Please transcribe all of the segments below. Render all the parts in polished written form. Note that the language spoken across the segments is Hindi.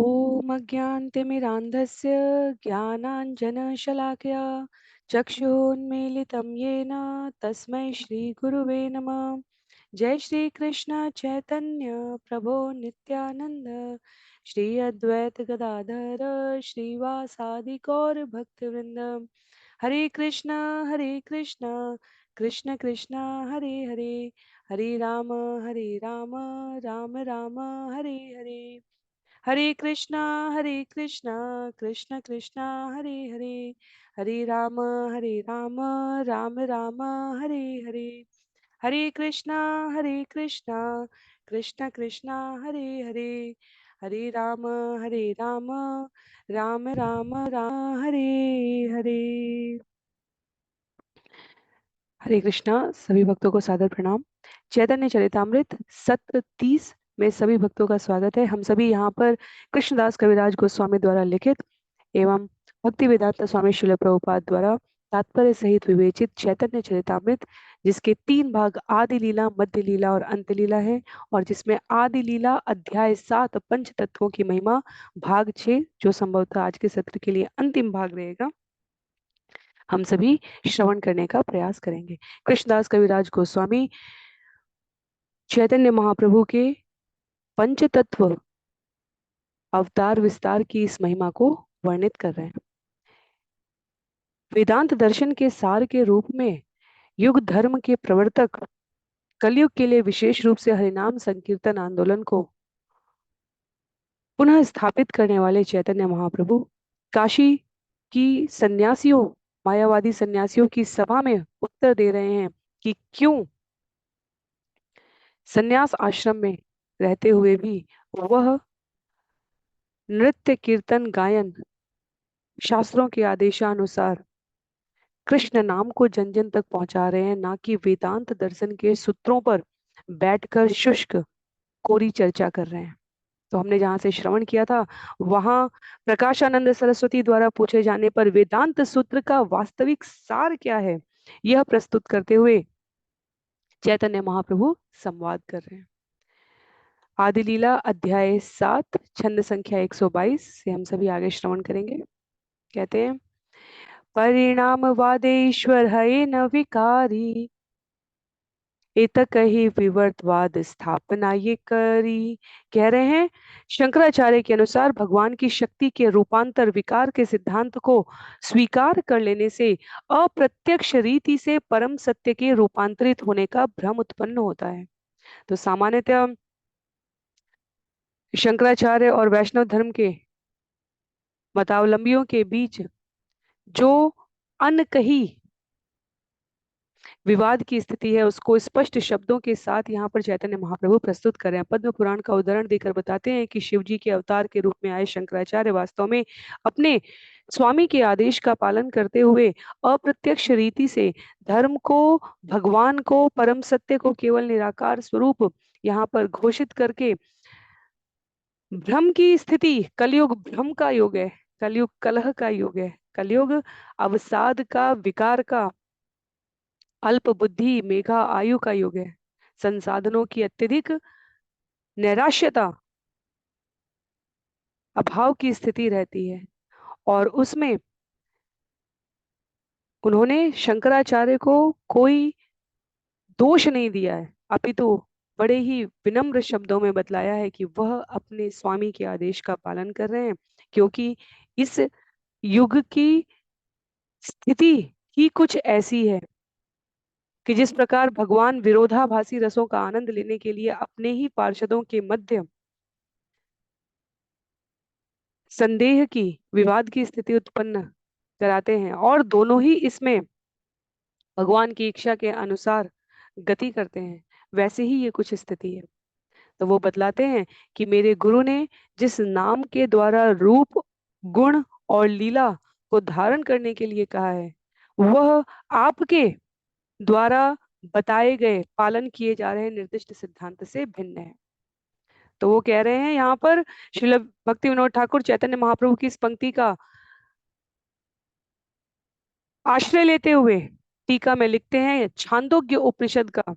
ॐ अज्ञानतिमिरान्धस्य ज्ञानाञ्जनशलाकया चक्षुरुन्मीलितं येन तस्मै श्रीगुरुवे नमः। जय श्री कृष्ण चैतन्य प्रभो नित्यानंद श्री अद्वैत गदाधर श्रीवासादि गौर भक्तवृंद। हरे कृष्ण कृष्ण कृष्ण हरे हरे, हरे राम राम राम हरे हरे, हरे कृष्णा कृष्ण कृष्ण हरे हरे, हरे राम राम राम हरे हरे, हरे कृष्णा कृष्ण कृष्ण हरे हरे, हरे राम राम राम हरे हरे। हरे कृष्णा। सभी भक्तों को सादर प्रणाम। चैतन्य चरितामृत सत्र 30 में सभी भक्तों का स्वागत है। हम सभी यहाँ पर कृष्णदास कविराज गोस्वामी द्वारा लिखित एवं भक्ति वेदांत स्वामी श्रील प्रभुपाद द्वारा तात्पर्य सहित विवेचित चैतन्य चरितामृत, जिसके 3 भाग आदि लीला, मध्य लीला और अंत लीला है, और जिसमें आदि लीला अध्याय 7 पंच तत्वों की महिमा भाग 6, जो संभवतः आज के सत्र के लिए अंतिम भाग रहेगा, हम सभी श्रवण करने का प्रयास करेंगे। कृष्णदास कविराज गोस्वामी चैतन्य महाप्रभु के पंच तत्व अवतार विस्तार की इस महिमा को वर्णित कर रहे हैं। वेदांत दर्शन के सार के रूप में युग धर्म के प्रवर्तक, कलयुग के लिए विशेष रूप से हरिनाम संकीर्तन आंदोलन को पुनः स्थापित करने वाले चैतन्य महाप्रभु काशी की सन्यासियों, मायावादी सन्यासियों की सभा में उत्तर दे रहे हैं कि क्यों सन्यास आश्रम में रहते हुए भी वह नृत्य कीर्तन गायन शास्त्रों के आदेशानुसार कृष्ण नाम को जन जन तक पहुंचा रहे हैं, ना कि वेदांत दर्शन के सूत्रों पर बैठकर शुष्क कोरी चर्चा कर रहे हैं। तो हमने जहां से श्रवण किया था, वहां प्रकाशानंद सरस्वती द्वारा पूछे जाने पर वेदांत सूत्र का वास्तविक सार क्या है, यह प्रस्तुत करते हुए चैतन्य महाप्रभु संवाद कर रहे हैं। आदि लीला अध्याय 7 छंद संख्या 122 से हम सभी आगे श्रवण करेंगे। कहते हैं, परिणामवादेश्वर है न विकारी, एतक ही विवर्तवाद स्थापना ये करी। कह रहे हैं, शंकराचार्य के अनुसार भगवान की शक्ति के रूपांतर विकार के सिद्धांत को स्वीकार कर लेने से अप्रत्यक्ष रीति से परम सत्य के रूपांतरित होने का भ्रम उत्पन्न होता है। तो सामान्यतः शंकराचार्य और वैष्णव धर्म के मतावलंबियों के बीच जो अनकही विवाद की स्थिति है, उसको स्पष्ट शब्दों के साथ यहाँ पर चैतन्य महाप्रभु प्रस्तुत कर रहे हैं। पद्म पुराण का उदाहरण देकर बताते हैं कि शिव जी के अवतार के रूप में आए शंकराचार्य वास्तव में अपने स्वामी के आदेश का पालन करते हुए अप्रत्यक्ष रीति से धर्म को, भगवान को, परम सत्य को केवल निराकार स्वरूप यहाँ पर घोषित करके भ्रम की स्थिति, कलयुग भ्रम का युग है, कलयुग कलह का युग है, कलयुग अवसाद का, विकार का, अल्प बुद्धि मेघा आयु का युग है, संसाधनों की अत्यधिक नैराश्यता, अभाव की स्थिति रहती है। और उसमें उन्होंने शंकराचार्य को कोई दोष नहीं दिया है, अपितु बड़े ही विनम्र शब्दों में बतलाया है कि वह अपने स्वामी के आदेश का पालन कर रहे हैं, क्योंकि इस युग की स्थिति ही कुछ ऐसी है कि जिस प्रकार भगवान विरोधाभासी रसों का आनंद लेने के लिए अपने ही पार्षदों के मध्य संदेह की, विवाद की स्थिति उत्पन्न कराते हैं, और दोनों ही इसमें भगवान की इच्छा के अनुसार गति करते हैं, वैसे ही ये कुछ स्थिति है। तो वो बतलाते हैं कि मेरे गुरु ने जिस नाम के द्वारा रूप, गुण और लीला को धारण करने के लिए कहा है, वह आपके द्वारा बताए गए, पालन किए जा रहे निर्दिष्ट सिद्धांत से भिन्न है। तो वो कह रहे हैं यहाँ पर, श्रील भक्ति विनोद ठाकुर चैतन्य महाप्रभु की इस पंक्ति का आश्रय लेते हुए टीका में लिखते हैं छांदोग्य उपनिषद का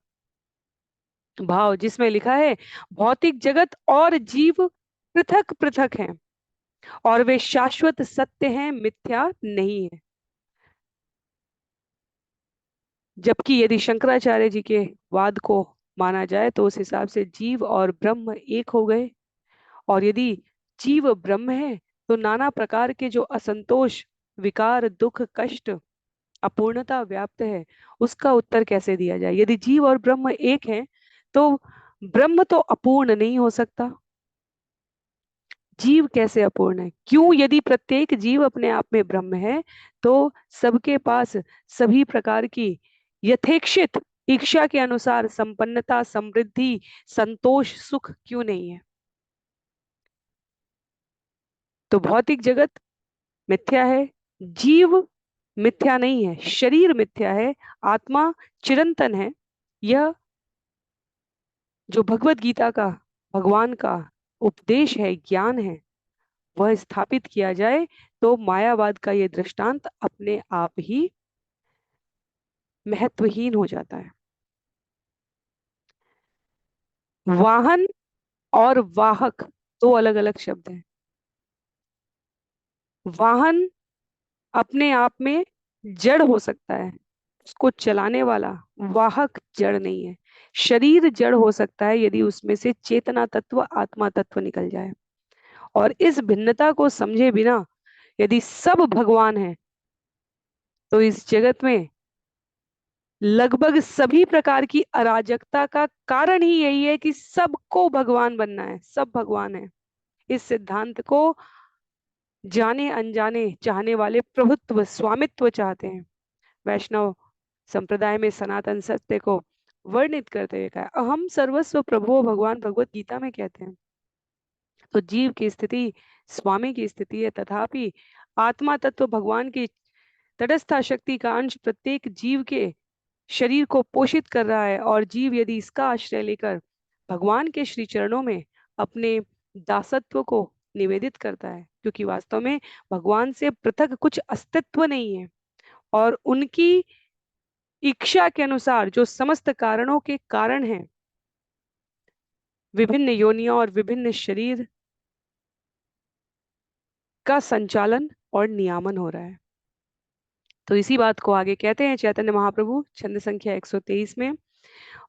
भाव, जिसमें लिखा है, भौतिक जगत और जीव पृथक पृथक हैं, और वे शाश्वत सत्य हैं, मिथ्या नहीं है। जबकि यदि शंकराचार्य जी के वाद को माना जाए तो उस हिसाब से जीव और ब्रह्म एक हो गए। और यदि जीव ब्रह्म है तो नाना प्रकार के जो असंतोष, विकार, दुख, कष्ट, अपूर्णता व्याप्त है, उसका उत्तर कैसे दिया जाए? यदि जीव और ब्रह्म एक है तो ब्रह्म तो अपूर्ण नहीं हो सकता। जीव कैसे अपूर्ण है? क्यों? यदि प्रत्येक जीव अपने आप में ब्रह्म है तो सबके पास सभी प्रकार की यथेक्षित इच्छा के अनुसार संपन्नता, समृद्धि, संतोष, सुख क्यों नहीं है? तो भौतिक जगत मिथ्या है, जीव मिथ्या नहीं है, शरीर मिथ्या है, आत्मा चिरंतन है। यह जो भगवत गीता का, भगवान का उपदेश है, ज्ञान है, वह स्थापित किया जाए तो मायावाद का ये दृष्टांत अपने आप ही महत्वहीन हो जाता है। वाहन और वाहक दो अलग अलग शब्द हैं। वाहन अपने आप में जड़ हो सकता है, उसको चलाने वाला। वाहक जड़ नहीं है। शरीर जड़ हो सकता है यदि उसमें से चेतना तत्व, आत्मा तत्व निकल जाए। और इस भिन्नता को समझे बिना यदि सब भगवान है तो इस जगत में लगभग सभी प्रकार की अराजकता का कारण ही यही है कि सबको भगवान बनना है, सब भगवान है। इस सिद्धांत को जाने अनजाने चाहने वाले प्रभुत्व, स्वामित्व चाहते हैं। वैष्णव संप्रदाय में सनातन सत्य को वर्णित करते हुए कहा, अहम सर्वस्व प्रभो भगवान भगवत गीता में कहते हैं। तो जीव की स्थिति स्वामी की स्थिति है, तथापि आत्मा तत्व भगवान की तटस्थ शक्ति का अंश प्रत्येक जीव के शरीर को पोषित कर रहा है। और जीव यदि इसका आश्रय लेकर भगवान के श्री चरणों में अपने दासत्व को निवेदित करता है, क्योंकि वास्तव में भगवान से पृथक कुछ अस्तित्व नहीं है, और उनकी इच्छा के अनुसार जो समस्त कारणों के कारण हैं, विभिन्न योनियों और विभिन्न शरीर का संचालन और नियामन हो रहा है। तो इसी बात को आगे कहते हैं चैतन्य महाप्रभु छंद संख्या 123 में,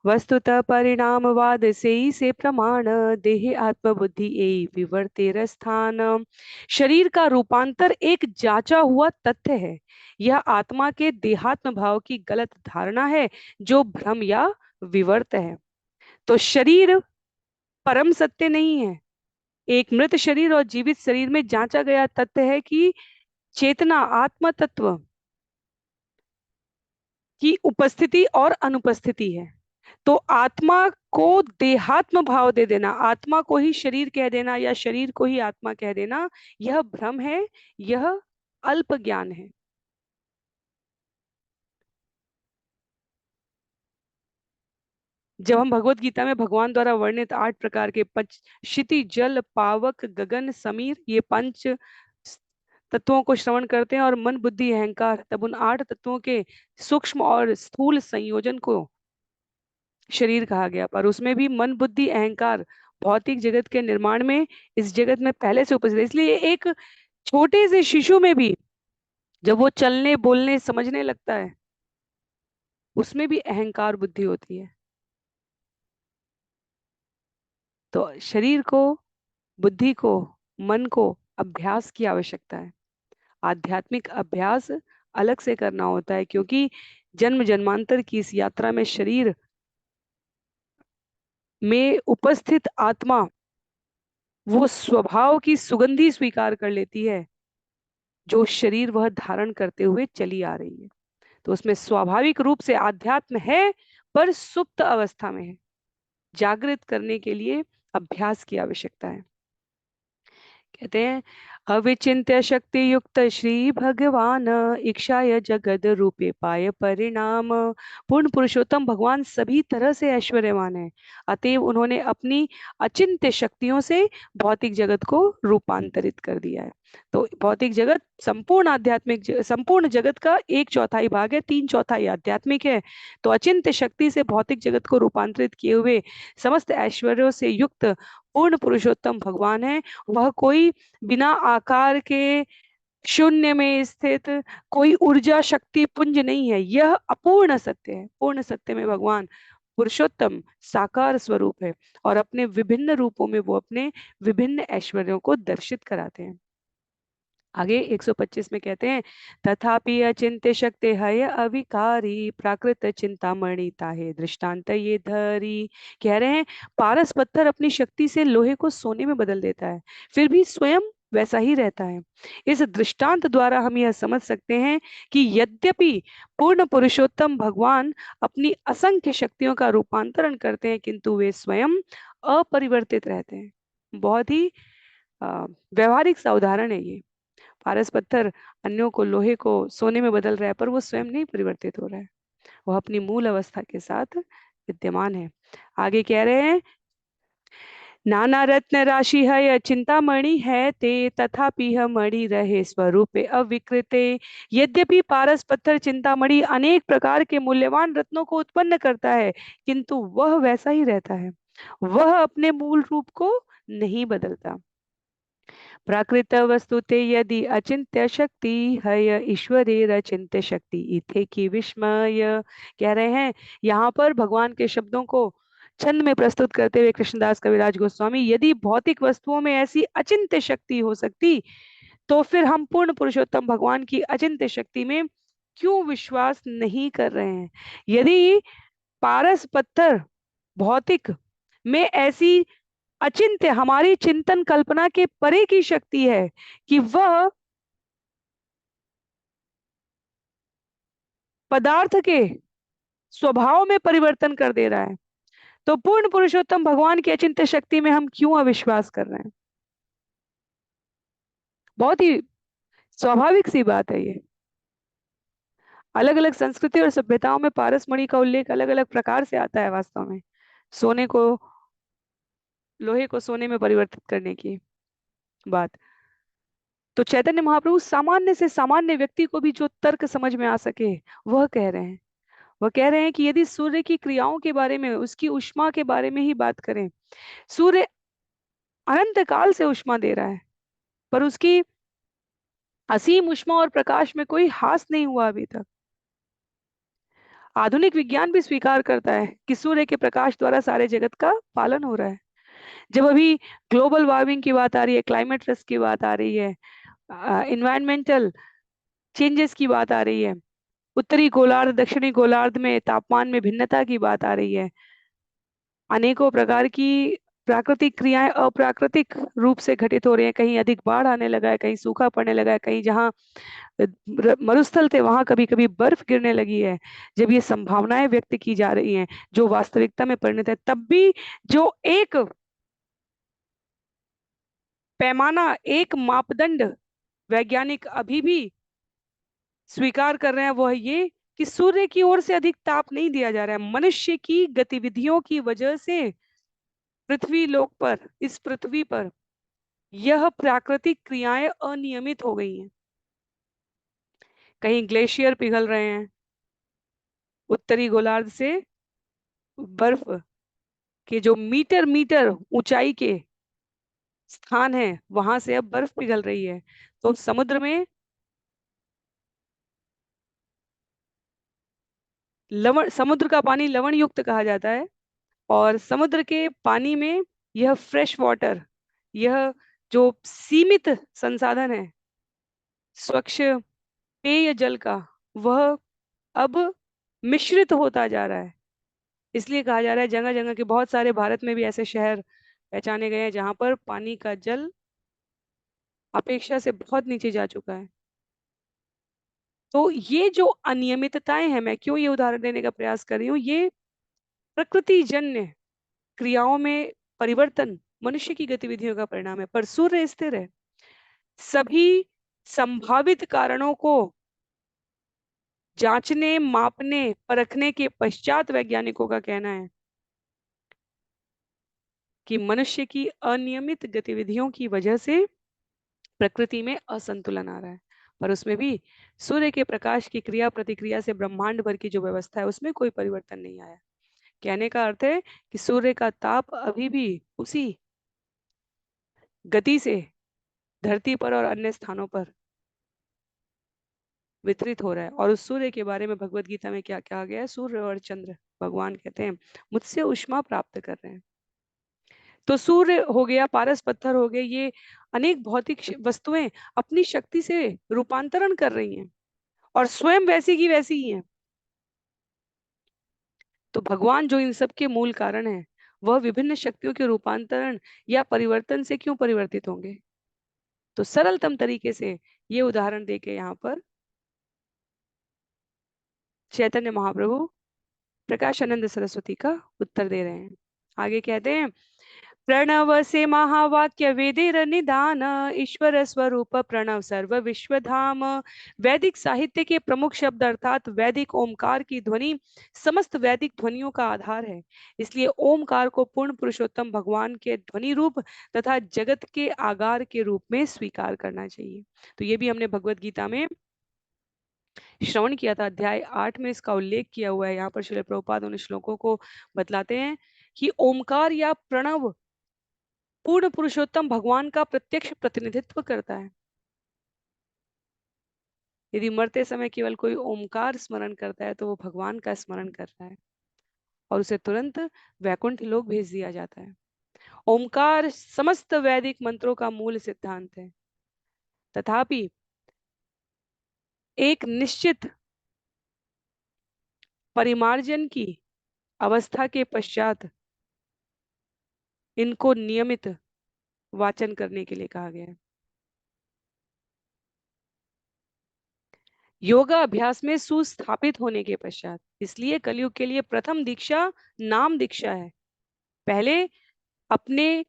वस्तुतः परिणामवाद से ही से प्रमाण, देह आत्मबुद्धि ए विवर्तेर स्थान। शरीर का रूपांतर एक जांचा हुआ तथ्य है। यह आत्मा के देहात्म भाव की गलत धारणा है जो भ्रम या विवर्त है। तो शरीर परम सत्य नहीं है। एक मृत शरीर और जीवित शरीर में जांचा गया तथ्य है कि चेतना, आत्म तत्व की उपस्थिति और अनुपस्थिति है। तो आत्मा को देहात्म भाव दे देना, आत्मा को ही शरीर कह देना या शरीर को ही आत्मा कह देना, यह भ्रम है, यह अल्प ज्ञान है। जब हम भगवत गीता में भगवान द्वारा वर्णित 8 प्रकार के पंच, क्षिति, जल, पावक, गगन, समीर, ये पंच तत्वों को श्रवण करते हैं और मन, बुद्धि, अहंकार, तब उन 8 तत्वों के सूक्ष्म और स्थूल संयोजन को शरीर कहा गया। पर उसमें भी मन, बुद्धि, अहंकार भौतिक जगत के निर्माण में, इस जगत में पहले से उपस्थित है। इसलिए एक छोटे से शिशु में भी जब वो चलने, बोलने, समझने लगता है, उसमें भी अहंकार बुद्धि होती है। तो शरीर को, बुद्धि को, मन को अभ्यास की आवश्यकता है। आध्यात्मिक अभ्यास अलग से करना होता है, क्योंकि जन्म जन्मांतर की इस यात्रा में शरीर में उपस्थित आत्मा वो स्वभाव की सुगंधी स्वीकार कर लेती है जो शरीर वह धारण करते हुए चली आ रही है। तो उसमें स्वाभाविक रूप से आध्यात्म है, पर सुप्त अवस्था में है। जागृत करने के लिए अभ्यास की आवश्यकता है। कहते हैं, अविचिन्त्य शक्ति युक्त श्री भगवान, इच्छाय जगद रूपे पाय परिणाम। पूर्ण पुरुषोत्तम भगवान सभी तरह से ऐश्वर्यवान है, अतएव उन्होंने अपनी अचिंत्य शक्तियों से भौतिक जगत को रूपांतरित कर दिया है। तो भौतिक जगत संपूर्ण आध्यात्मिक संपूर्ण जगत का 1/4 भाग है, 3/4 आध्यात्मिक है। तो अचिंत्य शक्ति से भौतिक जगत को रूपांतरित किए हुए समस्त ऐश्वर्यों से युक्त पूर्ण पुरुषोत्तम भगवान है। वह कोई बिना आकार के शून्य में स्थित कोई ऊर्जा शक्ति पुंज नहीं है। यह अपूर्ण सत्य है। पूर्ण सत्य में भगवान पुरुषोत्तम साकार स्वरूप है और अपने विभिन्न रूपों में वो अपने विभिन्न ऐश्वर्यों को दर्शित कराते हैं। आगे 125 में कहते हैं, तथापि अचिंत्य शक्ति हय अविकारी प्राकृत चिंतामणि ताहे दृष्टांत ये धरी। कह रहे हैं पारस पत्थर अपनी शक्ति से लोहे को सोने में बदल देता है, फिर भी स्वयं वैसा ही रहता है। इस दृष्टांत द्वारा हम यह समझ सकते हैं कि यद्यपि पूर्ण पुरुषोत्तम भगवान अपनी असंख्य शक्तियों का रूपांतरण करते हैं, किंतु वे स्वयं अपरिवर्तित रहते हैं। बहुत ही व्यवहारिक सा उदाहरण है ये। पारस पत्थर अन्यों को लोहे को सोने में बदल रहा है, पर वो स्वयं नहीं परिवर्तित हो रहा है, वह अपनी मूल अवस्था के साथ विद्यमान है। आगे कह रहे हैं, नाना रत्न राशि है यह चिंतामणि है ते तथापि यह मणि रहे स्वरूपे अविकृते। यद्यपि पारस पत्थर चिंतामणि अनेक प्रकार के मूल्यवान रत्नों को उत्पन्न करता है, किंतु वह वैसा ही रहता है, वह अपने मूल रूप को नहीं बदलता। प्राकृत वस्तुते यदि अचिंत्य शक्ति है ईश्वरेर अचिंत्य शक्ति इथे की विस्मय। कह रहे हैं यहाँ पर भगवान के शब्दों को छंद में प्रस्तुत करते हुए कृष्णदास कविराज गोस्वामी, यदि भौतिक वस्तुओं में ऐसी अचिंत्य शक्ति हो सकती, तो फिर हम पूर्ण पुरुषोत्तम भगवान की अचिंत्य शक्ति में क्यों विश्वास नहीं कर रहे हैं। यदि पारस पत्थर भौतिक में ऐसी अचिंत्य हमारी चिंतन कल्पना के परे की शक्ति है कि वह पदार्थ के स्वभाव में परिवर्तन कर दे रहा है, तो पूर्ण पुरुषोत्तम भगवान की अचिंत्य शक्ति में हम क्यों अविश्वास कर रहे हैं। बहुत ही स्वाभाविक सी बात है ये। अलग अलग संस्कृति और सभ्यताओं में पारस मणि का उल्लेख अलग अलग प्रकार से आता है। वास्तव में सोने को लोहे को सोने में परिवर्तित करने की बात, तो चैतन्य महाप्रभु सामान्य से सामान्य व्यक्ति को भी जो तर्क समझ में आ सके वह कह रहे हैं। वह कह रहे हैं कि यदि सूर्य की क्रियाओं के बारे में, उसकी ऊष्मा के बारे में ही बात करें, सूर्य अनंत काल से ऊष्मा दे रहा है, पर उसकी असीम ऊष्मा और प्रकाश में कोई हास नहीं हुआ अभी तक। आधुनिक विज्ञान भी स्वीकार करता है कि सूर्य के प्रकाश द्वारा सारे जगत का पालन हो रहा है। जब अभी ग्लोबल वार्मिंग की बात आ रही है, क्लाइमेट रिस्क की बात आ रही है, इन्वायरमेंटल चेंजेस की बात आ रही है, उत्तरी गोलार्ध दक्षिणी गोलार्ध में तापमान में भिन्नता की बात आ रही है, अनेकों प्रकार की प्राकृतिक क्रियाएं अप्राकृतिक रूप से घटित हो रही हैं, कहीं अधिक बाढ़ आने लगा है, कहीं सूखा पड़ने लगा है, कहीं जहां मरुस्थल थे वहां कभी कभी बर्फ गिरने लगी है। जब ये संभावनाएं व्यक्त की जा रही हैं जो वास्तविकता में परिणत है, तब भी जो एक पैमाना, एक मापदंड वैज्ञानिक अभी भी स्वीकार कर रहे हैं, वह ये कि सूर्य की ओर से अधिक ताप नहीं दिया जा रहा है। मनुष्य की गतिविधियों की वजह से पृथ्वी लोक पर, इस पृथ्वी पर यह प्राकृतिक क्रियाएं अनियमित हो गई हैं। कहीं ग्लेशियर पिघल रहे हैं, उत्तरी गोलार्ध से बर्फ के जो मीटर मीटर ऊंचाई के स्थान है वहां से अब बर्फ पिघल रही है। तो समुद्र में लवण, समुद्र का पानी लवण युक्त कहा जाता है, और समुद्र के पानी में यह फ्रेश वाटर, यह जो सीमित संसाधन है स्वच्छ पेय जल का, वह अब मिश्रित होता जा रहा है। इसलिए कहा जा रहा है जगह जगह के बहुत सारे भारत में भी ऐसे शहर पहचाने गए हैं जहां पर पानी का जल अपेक्षा से बहुत नीचे जा चुका है। तो ये जो अनियमितताएं हैं, मैं क्यों ये उदाहरण देने का प्रयास कर रही हूँ, ये प्रकृति जन्य क्रियाओं में परिवर्तन मनुष्य की गतिविधियों का परिणाम है। पर सूर्य स्थिर है। सभी संभावित कारणों को जांचने, मापने, परखने के पश्चात वैज्ञानिकों का कहना है कि मनुष्य की अनियमित गतिविधियों की वजह से प्रकृति में असंतुलन आ रहा है। पर उसमें भी सूर्य के प्रकाश की क्रिया प्रतिक्रिया से ब्रह्मांड भर की जो व्यवस्था है उसमें कोई परिवर्तन नहीं आया। कहने का अर्थ है कि सूर्य का ताप अभी भी उसी गति से धरती पर और अन्य स्थानों पर वितरित हो रहा है। और उस सूर्य के बारे में भगवत गीता में क्या कहा गया है? सूर्य और चंद्र, भगवान कहते हैं मुझसे ऊष्मा प्राप्त कर रहे हैं। तो सूर्य हो गया, पारस पत्थर हो गए, ये अनेक भौतिक वस्तुएं अपनी शक्ति से रूपांतरण कर रही हैं और स्वयं वैसी की वैसी ही हैं। तो भगवान जो इन सब के मूल कारण है, वह विभिन्न शक्तियों के रूपांतरण या परिवर्तन से क्यों परिवर्तित होंगे? तो सरलतम तरीके से ये उदाहरण देके यहाँ पर चैतन्य महाप्रभु प्रकाशानंद सरस्वती का उत्तर दे रहे हैं। आगे कहते हैं, प्रणव से महावाक्य वेदेर निदान, ईश्वर स्वरूप प्रणव सर्व विश्व धाम। वैदिक साहित्य के प्रमुख शब्द अर्थात वैदिक ओमकार की ध्वनि समस्त वैदिक ध्वनियों का आधार है। इसलिए ओमकार को पूर्ण पुरुषोत्तम भगवान के ध्वनि रूप तथा जगत के आगार के रूप में स्वीकार करना चाहिए। तो ये भी हमने भगवत गीता में श्रवण किया था, अध्याय 8 में इसका उल्लेख किया हुआ है। यहाँ पर श्रील प्रभुपाद उन श्लोकों को बतलाते हैं कि ओमकार या प्रणव पूर्ण पुरुषोत्तम भगवान का प्रत्यक्ष प्रतिनिधित्व करता है। यदि मरते समय केवल कोई ओमकार स्मरण करता है तो वो भगवान का स्मरण कर रहा है और उसे तुरंत वैकुंठ लोक भेज दिया जाता है। ओमकार समस्त वैदिक मंत्रों का मूल सिद्धांत है। तथापि एक निश्चित परिमार्जन की अवस्था के पश्चात इनको नियमित वाचन करने के लिए कहा गया है। योगा अभ्यास में सुस्थापित होने के पश्चात, इसलिए कलयुग के लिए प्रथम दीक्षा नाम दीक्षा है। पहले अपने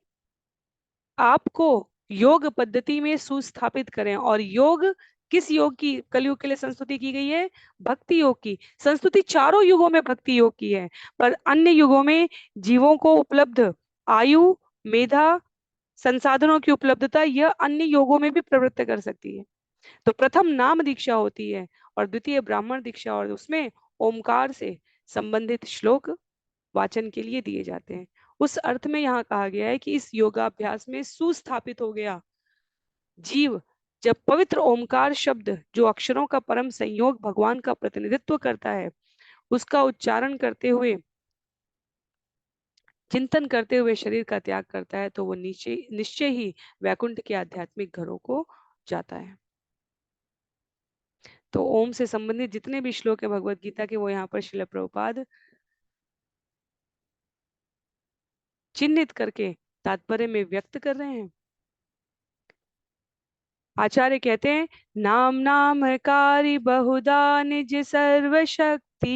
आपको योग पद्धति में सुस्थापित करें। और योग किस योग की कलयुग के लिए संस्तुति की गई है? भक्ति योग की। संस्तुति चारों युगों में भक्ति योग की है, पर अन्य युगों में जीवों को उपलब्ध आयु, मेधा, संसाधनों की उपलब्धता यह अन्य योगों में भी प्रवृत्त कर सकती है। तो प्रथम नाम दीक्षा होती है और द्वितीय ब्राह्मण दीक्षा, और उसमें ओमकार से संबंधित श्लोक वाचन के लिए दिए जाते हैं। उस अर्थ में यहाँ कहा गया है कि इस योगाभ्यास में सुस्थापित हो गया जीव जब पवित्र ओमकार शब्द, जो अक्षरों का परम संयोग भगवान का प्रतिनिधित्व करता है, उसका उच्चारण करते हुए, चिंतन करते हुए शरीर का त्याग करता है, तो वो निश्चय ही वैकुंठ के आध्यात्मिक घरों को जाता है। तो ओम से संबंधित जितने भी श्लोक है भगवत गीता के, वो यहाँ पर श्रील प्रभुपाद चिन्हित करके तात्पर्य में व्यक्त कर रहे हैं। आचार्य कहते हैं, नाम नामकारी बहुधा निज सर्वशक्ति,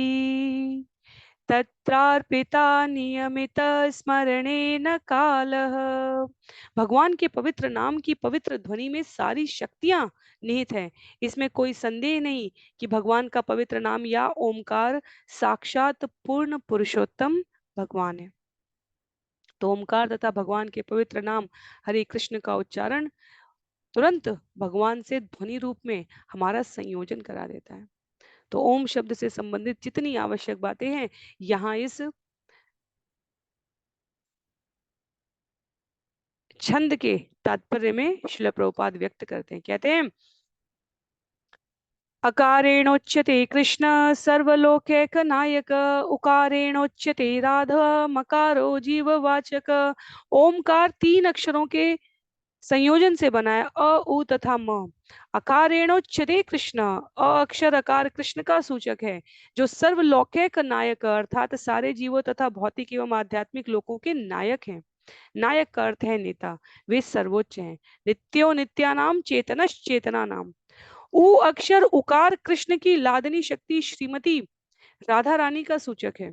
तत्रार्पिता नियमित स्मरणे न कालः। भगवान के पवित्र नाम की पवित्र ध्वनि में सारी शक्तियां निहित है। इसमें कोई संदेह नहीं कि भगवान का पवित्र नाम या ओमकार साक्षात पूर्ण पुरुषोत्तम भगवान है। तो ओमकार तथा भगवान के पवित्र नाम हरे कृष्ण का उच्चारण तुरंत भगवान से ध्वनि रूप में हमारा संयोजन करा देता है। तो ओम शब्द से संबंधित जितनी आवश्यक बातें हैं यहाँ इस छंद के तात्पर्य में श्रील प्रभुपाद व्यक्त करते हैं। कहते हैं, अकारेणोच्यते कृष्ण सर्वलोकैक नायक, उकारेणोच्यते राधा मकारो जीववाचक। ओमकार 3 अक्षरों के संयोजन से बना है, अ उ तथा म। अकारेणोच्यते कृष्ण, अ अक्षर अकार कृष्ण का सूचक है, जो सर्वलौकिक नायक अर्थात सारे जीवों तथा भौतिक एवं आध्यात्मिक लोकों के नायक हैं। नायक का अर्थ है नेता, वे सर्वोच्च हैं। नित्यो नित्यानाम चेतनश्च चेतनानाम। उ अक्षर उकार कृष्ण की लादनी शक्ति श्रीमती राधा रानी का सूचक है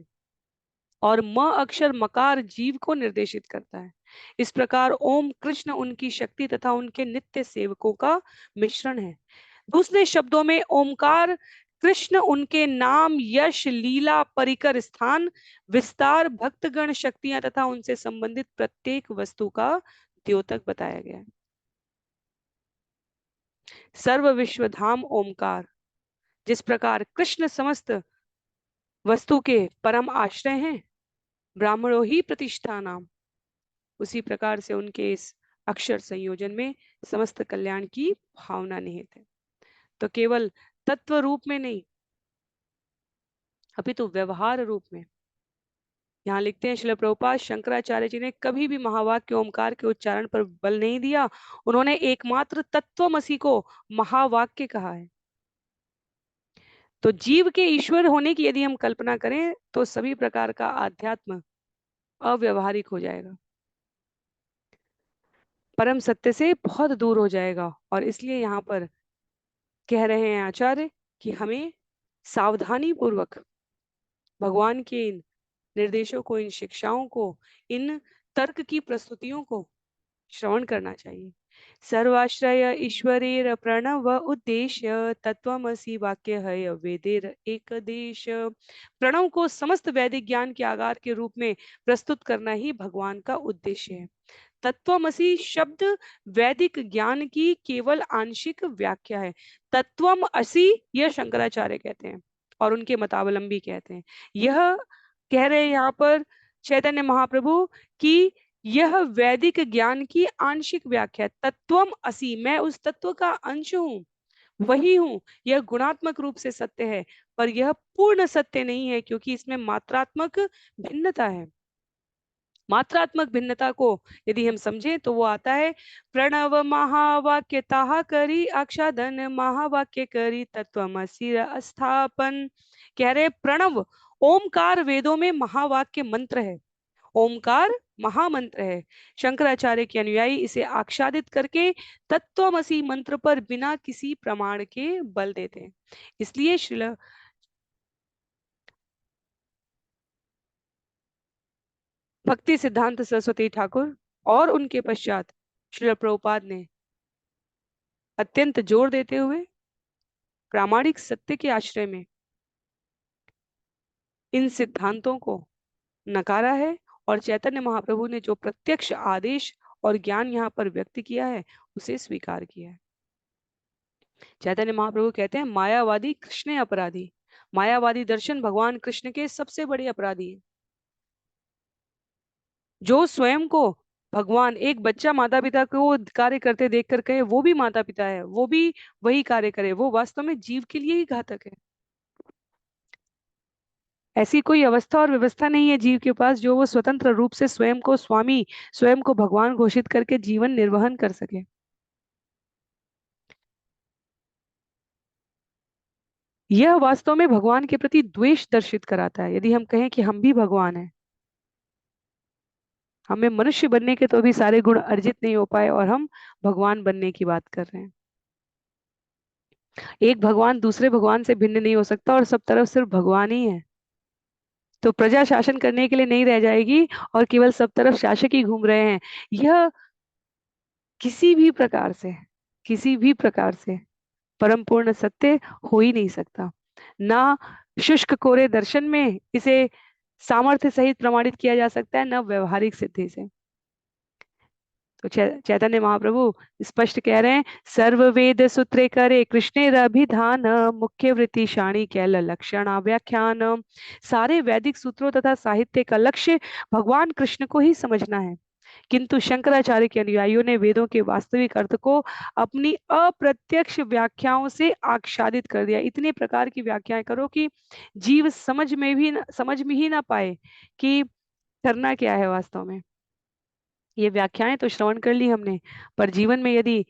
और म अक्षर मकार जीव को निर्देशित करता है। इस प्रकार ओम कृष्ण उनकी शक्ति तथा उनके नित्य सेवकों का मिश्रण है। दूसरे शब्दों में ओमकार कृष्ण उनके नाम, यश, लीला, परिकर, स्थान, विस्तार, भक्तगण, शक्तियां तथा उनसे संबंधित प्रत्येक वस्तु का द्योतक बताया गया है। सर्व विश्व धाम ओमकार, जिस प्रकार कृष्ण समस्त वस्तु के परम आश्रय हैं, ब्राह्मणों ही प्रतिष्ठा नाम, उसी प्रकार से उनके इस अक्षर संयोजन में समस्त कल्याण की भावना निहित है। तो केवल तत्व रूप में नहीं, अपितु व्यवहार रूप में। यहाँ लिखते हैं, श्रील प्रभुपाद शंकराचार्य जी ने कभी भी महावाक्य ओमकार के उच्चारण पर बल नहीं दिया। उन्होंने एकमात्र तत्वमसि को महावाक्य कहा है। तो जीव के ईश्वर होने की यदि हम कल्पना करें तो सभी प्रकार का आध्यात्म अव्यवहारिक हो जाएगा, परम सत्य से बहुत दूर हो जाएगा। और इसलिए यहाँ पर कह रहे हैं आचार्य कि हमें सावधानी पूर्वक भगवान के इन निर्देशों को, इन शिक्षाओं को, इन तर्क की प्रस्तुतियों को श्रवण करना चाहिए। सर्वाश्रय ईश्वरेर प्रणव उद्देश्य तत्वमसि वाक्य है वेदेर एक देश। प्रणव को समस्त वैदिक ज्ञान के आगार के रूप में प्रस्तुत करना ही भगवान का उद्देश्य है। तत्वमसि शब्द वैदिक ज्ञान की केवल आंशिक व्याख्या है। तत्वम असि यह शंकराचार्य कहते हैं और उनके मतावलंबी कहते हैं। यह कह रहे हैं यहाँ पर चैतन्य महाप्रभु कि यह वैदिक ज्ञान की आंशिक व्याख्या। तत्वम असि, मैं उस तत्व का अंश हूं, वही हूं। यह गुणात्मक रूप से सत्य है, पर यह पूर्ण सत्य नहीं है, क्योंकि इसमें मात्रात्मक भिन्नता है। मात्रात्मक भिन्नता को यदि हम समझें तो वो आता है, प्रणव महावाक्य ताहा करी अक्षाधन महावाक्य करी तत्वमसि स्थापन। कह रहे प्रणव, ओमकार वेदों में महावाक्य मंत्र है, ओमकार महामंत्र है। शंकराचार्य के अनुयायी इसे आच्छादित करके तत्वमसि मंत्र पर बिना किसी प्रमाण के बल देते हैं। इसलिए श्रील भक्ति सिद्धांत सरस्वती ठाकुर और उनके पश्चात श्रील प्रभुपाद ने अत्यंत जोर देते हुए प्रामाणिक सत्य के आश्रय में इन सिद्धांतों को नकारा है, और चैतन्य महाप्रभु ने जो प्रत्यक्ष आदेश और ज्ञान यहाँ पर व्यक्त किया है उसे स्वीकार किया है। चैतन्य महाप्रभु कहते हैं, मायावादी कृष्ण अपराधी। मायावादी दर्शन भगवान कृष्ण के सबसे बड़े अपराधी हैं। जो स्वयं को भगवान, एक बच्चा माता पिता को कार्य करते देखकर कहे वो भी माता पिता है, वो भी वही कार्य करे, वो वास्तव में जीव के लिए ही घातक है। ऐसी कोई अवस्था और व्यवस्था नहीं है जीव के पास जो वो स्वतंत्र रूप से स्वयं को स्वामी, स्वयं को भगवान घोषित करके जीवन निर्वहन कर सके। यह वास्तव में भगवान के प्रति द्वेष दर्शित कराता है। यदि हम कहें कि हम भी भगवान हैं, हमें मनुष्य बनने के तो भी सारे गुण अर्जित नहीं हो पाए और हम भगवान बनने की बात कर रहे हैं। एक भगवान दूसरे भगवान से भिन्न नहीं हो सकता और सब तरफ सिर्फ भगवान ही है। तो प्रजा शासन करने के लिए नहीं रह जाएगी और केवल सब तरफ शासक ही घूम रहे हैं। यह किसी भी प्रकार से, किसी भी प्रकार से परम पूर्ण सत्य हो ही नहीं सकता। ना शुष्क कोरे दर्शन में इसे सामर्थ्य सहित प्रमाणित किया जा सकता है, न व्यवहारिक सिद्धि से। तो चैतन्य महाप्रभु स्पष्ट कह रहे हैं, सर्व वेद सूत्रे करे कृष्णेर अभिधान मुख्य वृत्ति शाणी कैल लक्षण व्याख्यान। सारे वैदिक सूत्रों तथा साहित्य का लक्ष्य भगवान कृष्ण को ही समझना है, किंतु शंकराचार्य के अनुयायियों ने वेदों के वास्तविक अर्थ को अपनी अप्रत्यक्ष व्याख्याओं से आच्छादित कर दिया। इतने प्रकार की व्याख्याएं करो कि जीव समझ में ही ना पाए कि करना क्या है वास्तव में। ये व्याख्याएं तो श्रवण कर ली हमने, पर जीवन में यदि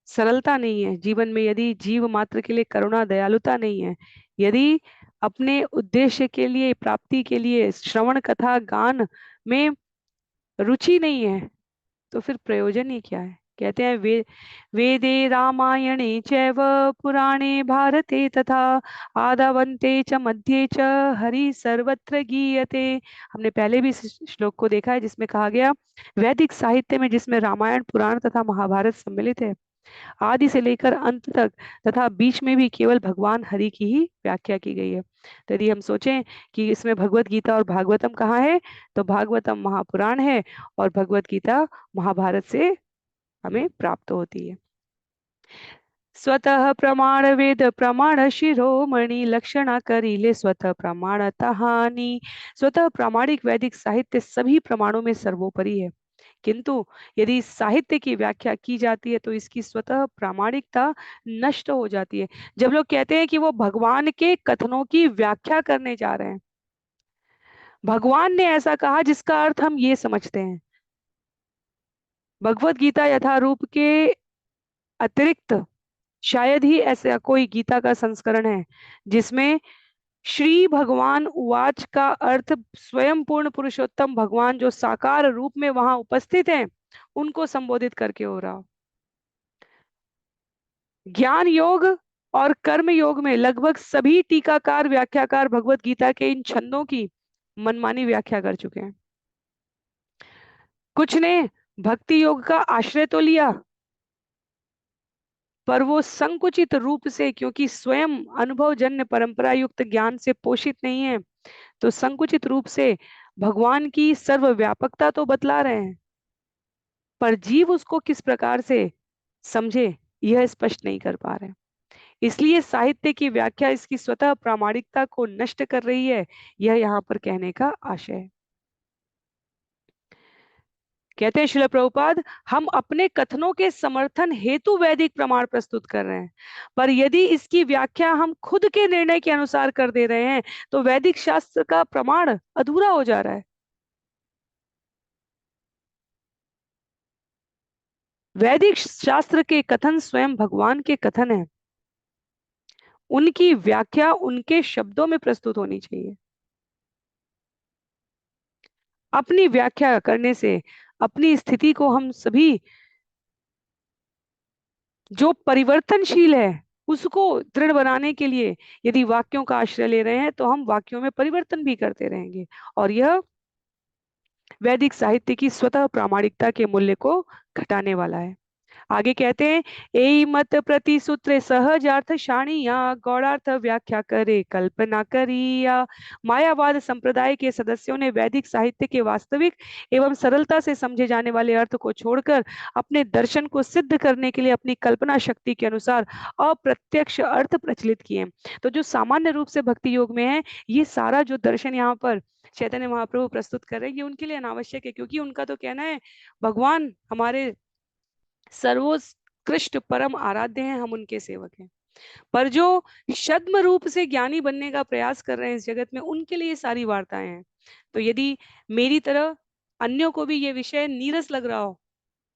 सरलता नहीं है, जीवन में यदि जीव मात्र के लिए करुणा दयालुता नहीं है, यदि अपने उद्देश्य के लिए, प्राप्ति के लिए श्रवण कथा गान में रुचि नहीं है, तो फिर प्रयोजन ही क्या है। कहते हैं वेदे रामायणे चैव पुराणे भारते तथा आदावन्ते च मध्ये च हरि सर्वत्र गीयते। हमने पहले भी इस श्लोक को देखा है जिसमें कहा गया, वैदिक साहित्य में जिसमें रामायण पुराण तथा महाभारत सम्मिलित है, आदि से लेकर अंत तक तथा बीच में भी केवल भगवान हरि की ही व्याख्या की गई है। तो यदि हम सोचें कि इसमें भगवत गीता और भागवतम कहाँ है, तो भागवतम महापुराण है और भगवत गीता महाभारत से हमें प्राप्त होती है। स्वतः प्रमाण वेद प्रमाण शिरोमणि लक्षणा करीले स्वतः प्रमाण तहानी। स्वतः प्रामाणिक वैदिक साहित्य सभी प्रमाणों में सर्वोपरि है, किंतु यदि साहित्य की व्याख्या की जाती है तो इसकी स्वतः प्रामाणिकता नष्ट हो जाती है। जब लोग कहते हैं कि वो भगवान के कथनों की व्याख्या करने जा रहे हैं, भगवान ने ऐसा कहा जिसका अर्थ हम ये समझते हैं, भगवत गीता यथारूप के अतिरिक्त शायद ही ऐसा कोई गीता का संस्करण है जिसमें श्री भगवान उवाच का अर्थ स्वयं पूर्ण पुरुषोत्तम भगवान जो साकार रूप में वहां उपस्थित हैं उनको संबोधित करके हो रहा हो। ज्ञान योग और कर्म योग में लगभग सभी टीकाकार व्याख्याकार भगवत गीता के इन छंदों की मनमानी व्याख्या कर चुके हैं। कुछ ने भक्ति योग का आश्रय तो लिया, पर वो संकुचित रूप से, क्योंकि स्वयं अनुभवजन्य परंपरा युक्त ज्ञान से पोषित नहीं है, तो संकुचित रूप से भगवान की सर्वव्यापकता तो बतला रहे हैं, पर जीव उसको किस प्रकार से समझे यह स्पष्ट नहीं कर पा रहे। इसलिए साहित्य की व्याख्या इसकी स्वतः प्रामाणिकता को नष्ट कर रही है, यह यहाँ पर कहने का आशय है। कहते हैं श्रील प्रभुपाद, हम अपने कथनों के समर्थन हेतु वैदिक प्रमाण प्रस्तुत कर रहे हैं, पर यदि इसकी व्याख्या हम खुद के निर्णय के अनुसार कर दे रहे हैं तो वैदिक शास्त्र का प्रमाण अधूरा हो जा रहा है। वैदिक शास्त्र के कथन स्वयं भगवान के कथन है, उनकी व्याख्या उनके शब्दों में प्रस्तुत होनी चाहिए। अपनी व्याख्या करने से अपनी स्थिति को हम सभी जो परिवर्तनशील है उसको दृढ़ बनाने के लिए यदि वाक्यों का आश्रय ले रहे हैं तो हम वाक्यों में परिवर्तन भी करते रहेंगे, और यह वैदिक साहित्य की स्वतः प्रामाणिकता के मूल्य को घटाने वाला है। आगे कहते हैं, एई मत प्रति सूत्र सहज अर्थ शाणिया गौड़ार्थ व्याख्या करे कल्पना करिया। मायावाद संप्रदाय के सदस्यों ने वैदिक साहित्य के वास्तविक एवं सरलता से समझे जाने वाले अर्थ को छोड़कर अपने दर्शन को सिद्ध करने के लिए अपनी कल्पना शक्ति के अनुसार अप्रत्यक्ष अर्थ प्रचलित किए। तो जो सामान्य रूप से भक्ति योग में है, ये सारा जो दर्शन यहाँ पर चैतन्य महाप्रभु प्रस्तुत कर रहे हैं, ये उनके लिए अनावश्यक है, क्योंकि उनका तो कहना है भगवान हमारे सर्वोत्कृष्ट परम आराध्य हैं, हम उनके सेवक हैं। पर जो छद्म रूप से ज्ञानी बनने का प्रयास कर रहे हैं इस जगत में, उनके लिए सारी वार्ताएं हैं। तो यदि मेरी तरह अन्यों को भी ये विषय नीरस लग रहा हो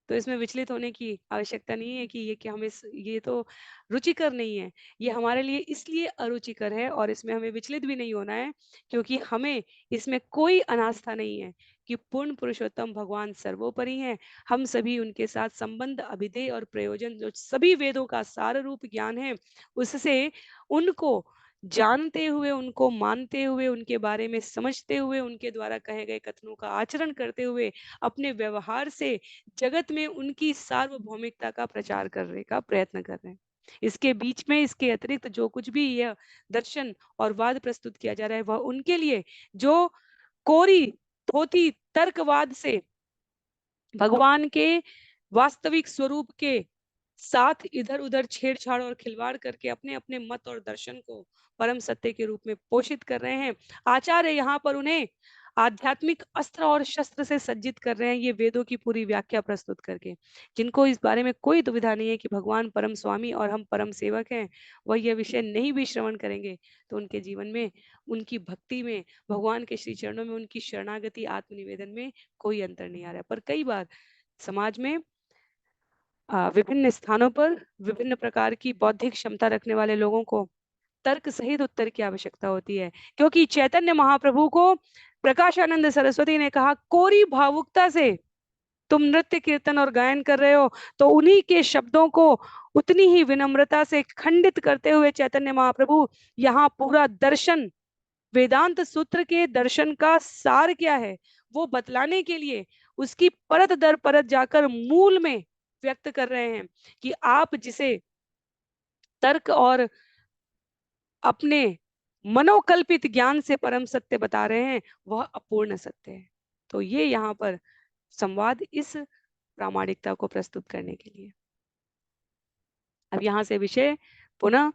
तो इसमें विचलित होने की आवश्यकता नहीं है कि ये कि हमें ये तो रुचिकर नहीं है। ये हमारे लिए इसलिए अरुचिकर है और इसमें हमें विचलित भी नहीं होना है, क्योंकि हमें इसमें कोई अनास्था नहीं है कि पूर्ण पुरुषोत्तम भगवान सर्वोपरि हैं। हम सभी उनके साथ संबंध, अभिधेय और प्रयोजन, जो सभी वेदों का सार रूप ज्ञान है, उससे उनको जानते हुए, उनको मानते हुए, उनके बारे में समझते हुए, उनके द्वारा कहे गए कथनों का आचरण करते हुए अपने व्यवहार से जगत में उनकी सार्वभौमिकता का प्रचार करने का प्रयत्न कर रहे हैं। इसके बीच में, इसके अतिरिक्त जो कुछ भी यह दर्शन और वाद प्रस्तुत किया जा रहा है, वह उनके लिए जो कोरी धोती तर्कवाद से भगवान के वास्तविक स्वरूप के साथ इधर उधर छेड़छाड़ और खिलवाड़ करके अपने अपने मत और दर्शन को परम सत्य के रूप में पोषित कर रहे हैं, आचार्य यहाँ पर उन्हें आध्यात्मिक अस्त्र और शस्त्र से सज्जित कर रहे हैं, ये वेदों की पूरी व्याख्या प्रस्तुत करके। जिनको इस बारे में कोई दुविधा नहीं है कि भगवान परम स्वामी और हम परम सेवक हैं, वह यह विषय नहीं भी श्रवण करेंगे तो उनके जीवन में, उनकी भक्ति में, भगवान के श्री चरणों में उनकी शरणागति, आत्मनिवेदन में कोई अंतर नहीं आ रहा है। पर कई बार समाज में विभिन्न स्थानों पर विभिन्न प्रकार की बौद्धिक क्षमता रखने वाले लोगों को तर्क सहित उत्तर की आवश्यकता होती है, क्योंकि चैतन्य महाप्रभु को प्रकाशानंद सरस्वती ने कहा, कोरी भावुकता से तुम नृत्य कीर्तन और गायन कर रहे हो, तो उन्हीं के शब्दों को उतनी ही विनम्रता से खंडित करते हुए चैतन्य महाप्रभु यहाँ पूरा दर्शन, वेदांत सूत्र के दर्शन का सार क्या है वो बतलाने के लिए उसकी परत दर परत जाकर मूल में व्यक्त कर रहे हैं कि आप जिसे तर्क और अपने मनोकल्पित ज्ञान से परम सत्य बता रहे हैं, वह अपूर्ण सत्य है। तो ये यहाँ पर संवाद इस प्रामाणिकता को प्रस्तुत करने के लिए। अब यहाँ से विषय पुनः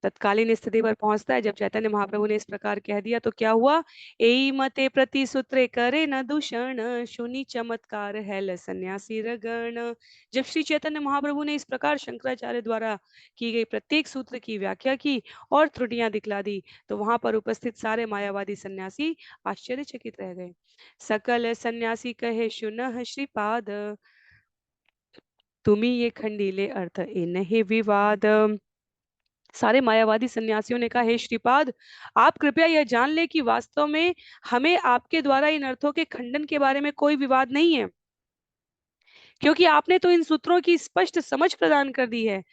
तत्कालीन स्थिति पर पहुंचता है। जब चैतन्य महाप्रभु ने इस प्रकार कह दिया तो क्या हुआ? एई मते प्रति सूत्रे करे न दूषण, सुनी चमत्कार है ल सन्यासी रगण। जब श्री चैतन्य महाप्रभु ने इस प्रकार शंकराचार्य द्वारा की गई प्रत्येक सूत्र की व्याख्या की और त्रुटियां दिखला दी तो वहां पर उपस्थित सारे मायावादी सन्यासी आश्चर्यचकित रह गए। सकल सन्यासी कहे सुनह श्रीपाद, तुम्ही ये खंडीले अर्थ इन्हें विवाद। सारे मायावादी सन्यासियों ने कहा, हे श्रीपाद, आप कृपया यह जान ले कि वास्तव में हमें आपके द्वारा इन अर्थों के खंडन के बारे में कोई विवाद नहीं है, क्योंकि आपने तो इन सूत्रों की स्पष्ट समझ प्रदान कर दी है।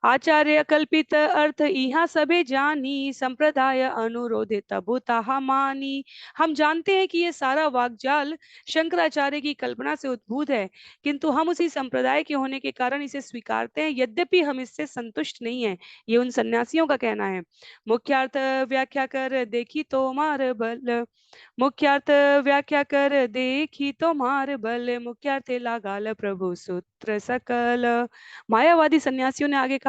आचार्य कल्पित अर्थ इहा सभे जानी, संप्रदाय अनुरोधित तबु ताहा मानी। हम जानते हैं कि ये सारा वाकजाल शंकराचार्य की कल्पना से उद्भूत है, किंतु हम उसी संप्रदाय के होने के कारण इसे स्वीकारते हैं, यद्यपि हम इससे संतुष्ट नहीं हैं। ये उन सन्यासियों का कहना है। मुख्यार्थ व्याख्या कर देखी तो मार बल, मुख्यार्थ व्याख्या कर देखी तो मार बल, मुख्यार्थे लागाल प्रभु सूत्र सकल। मायावादी सन्यासियों ने आगे कहा,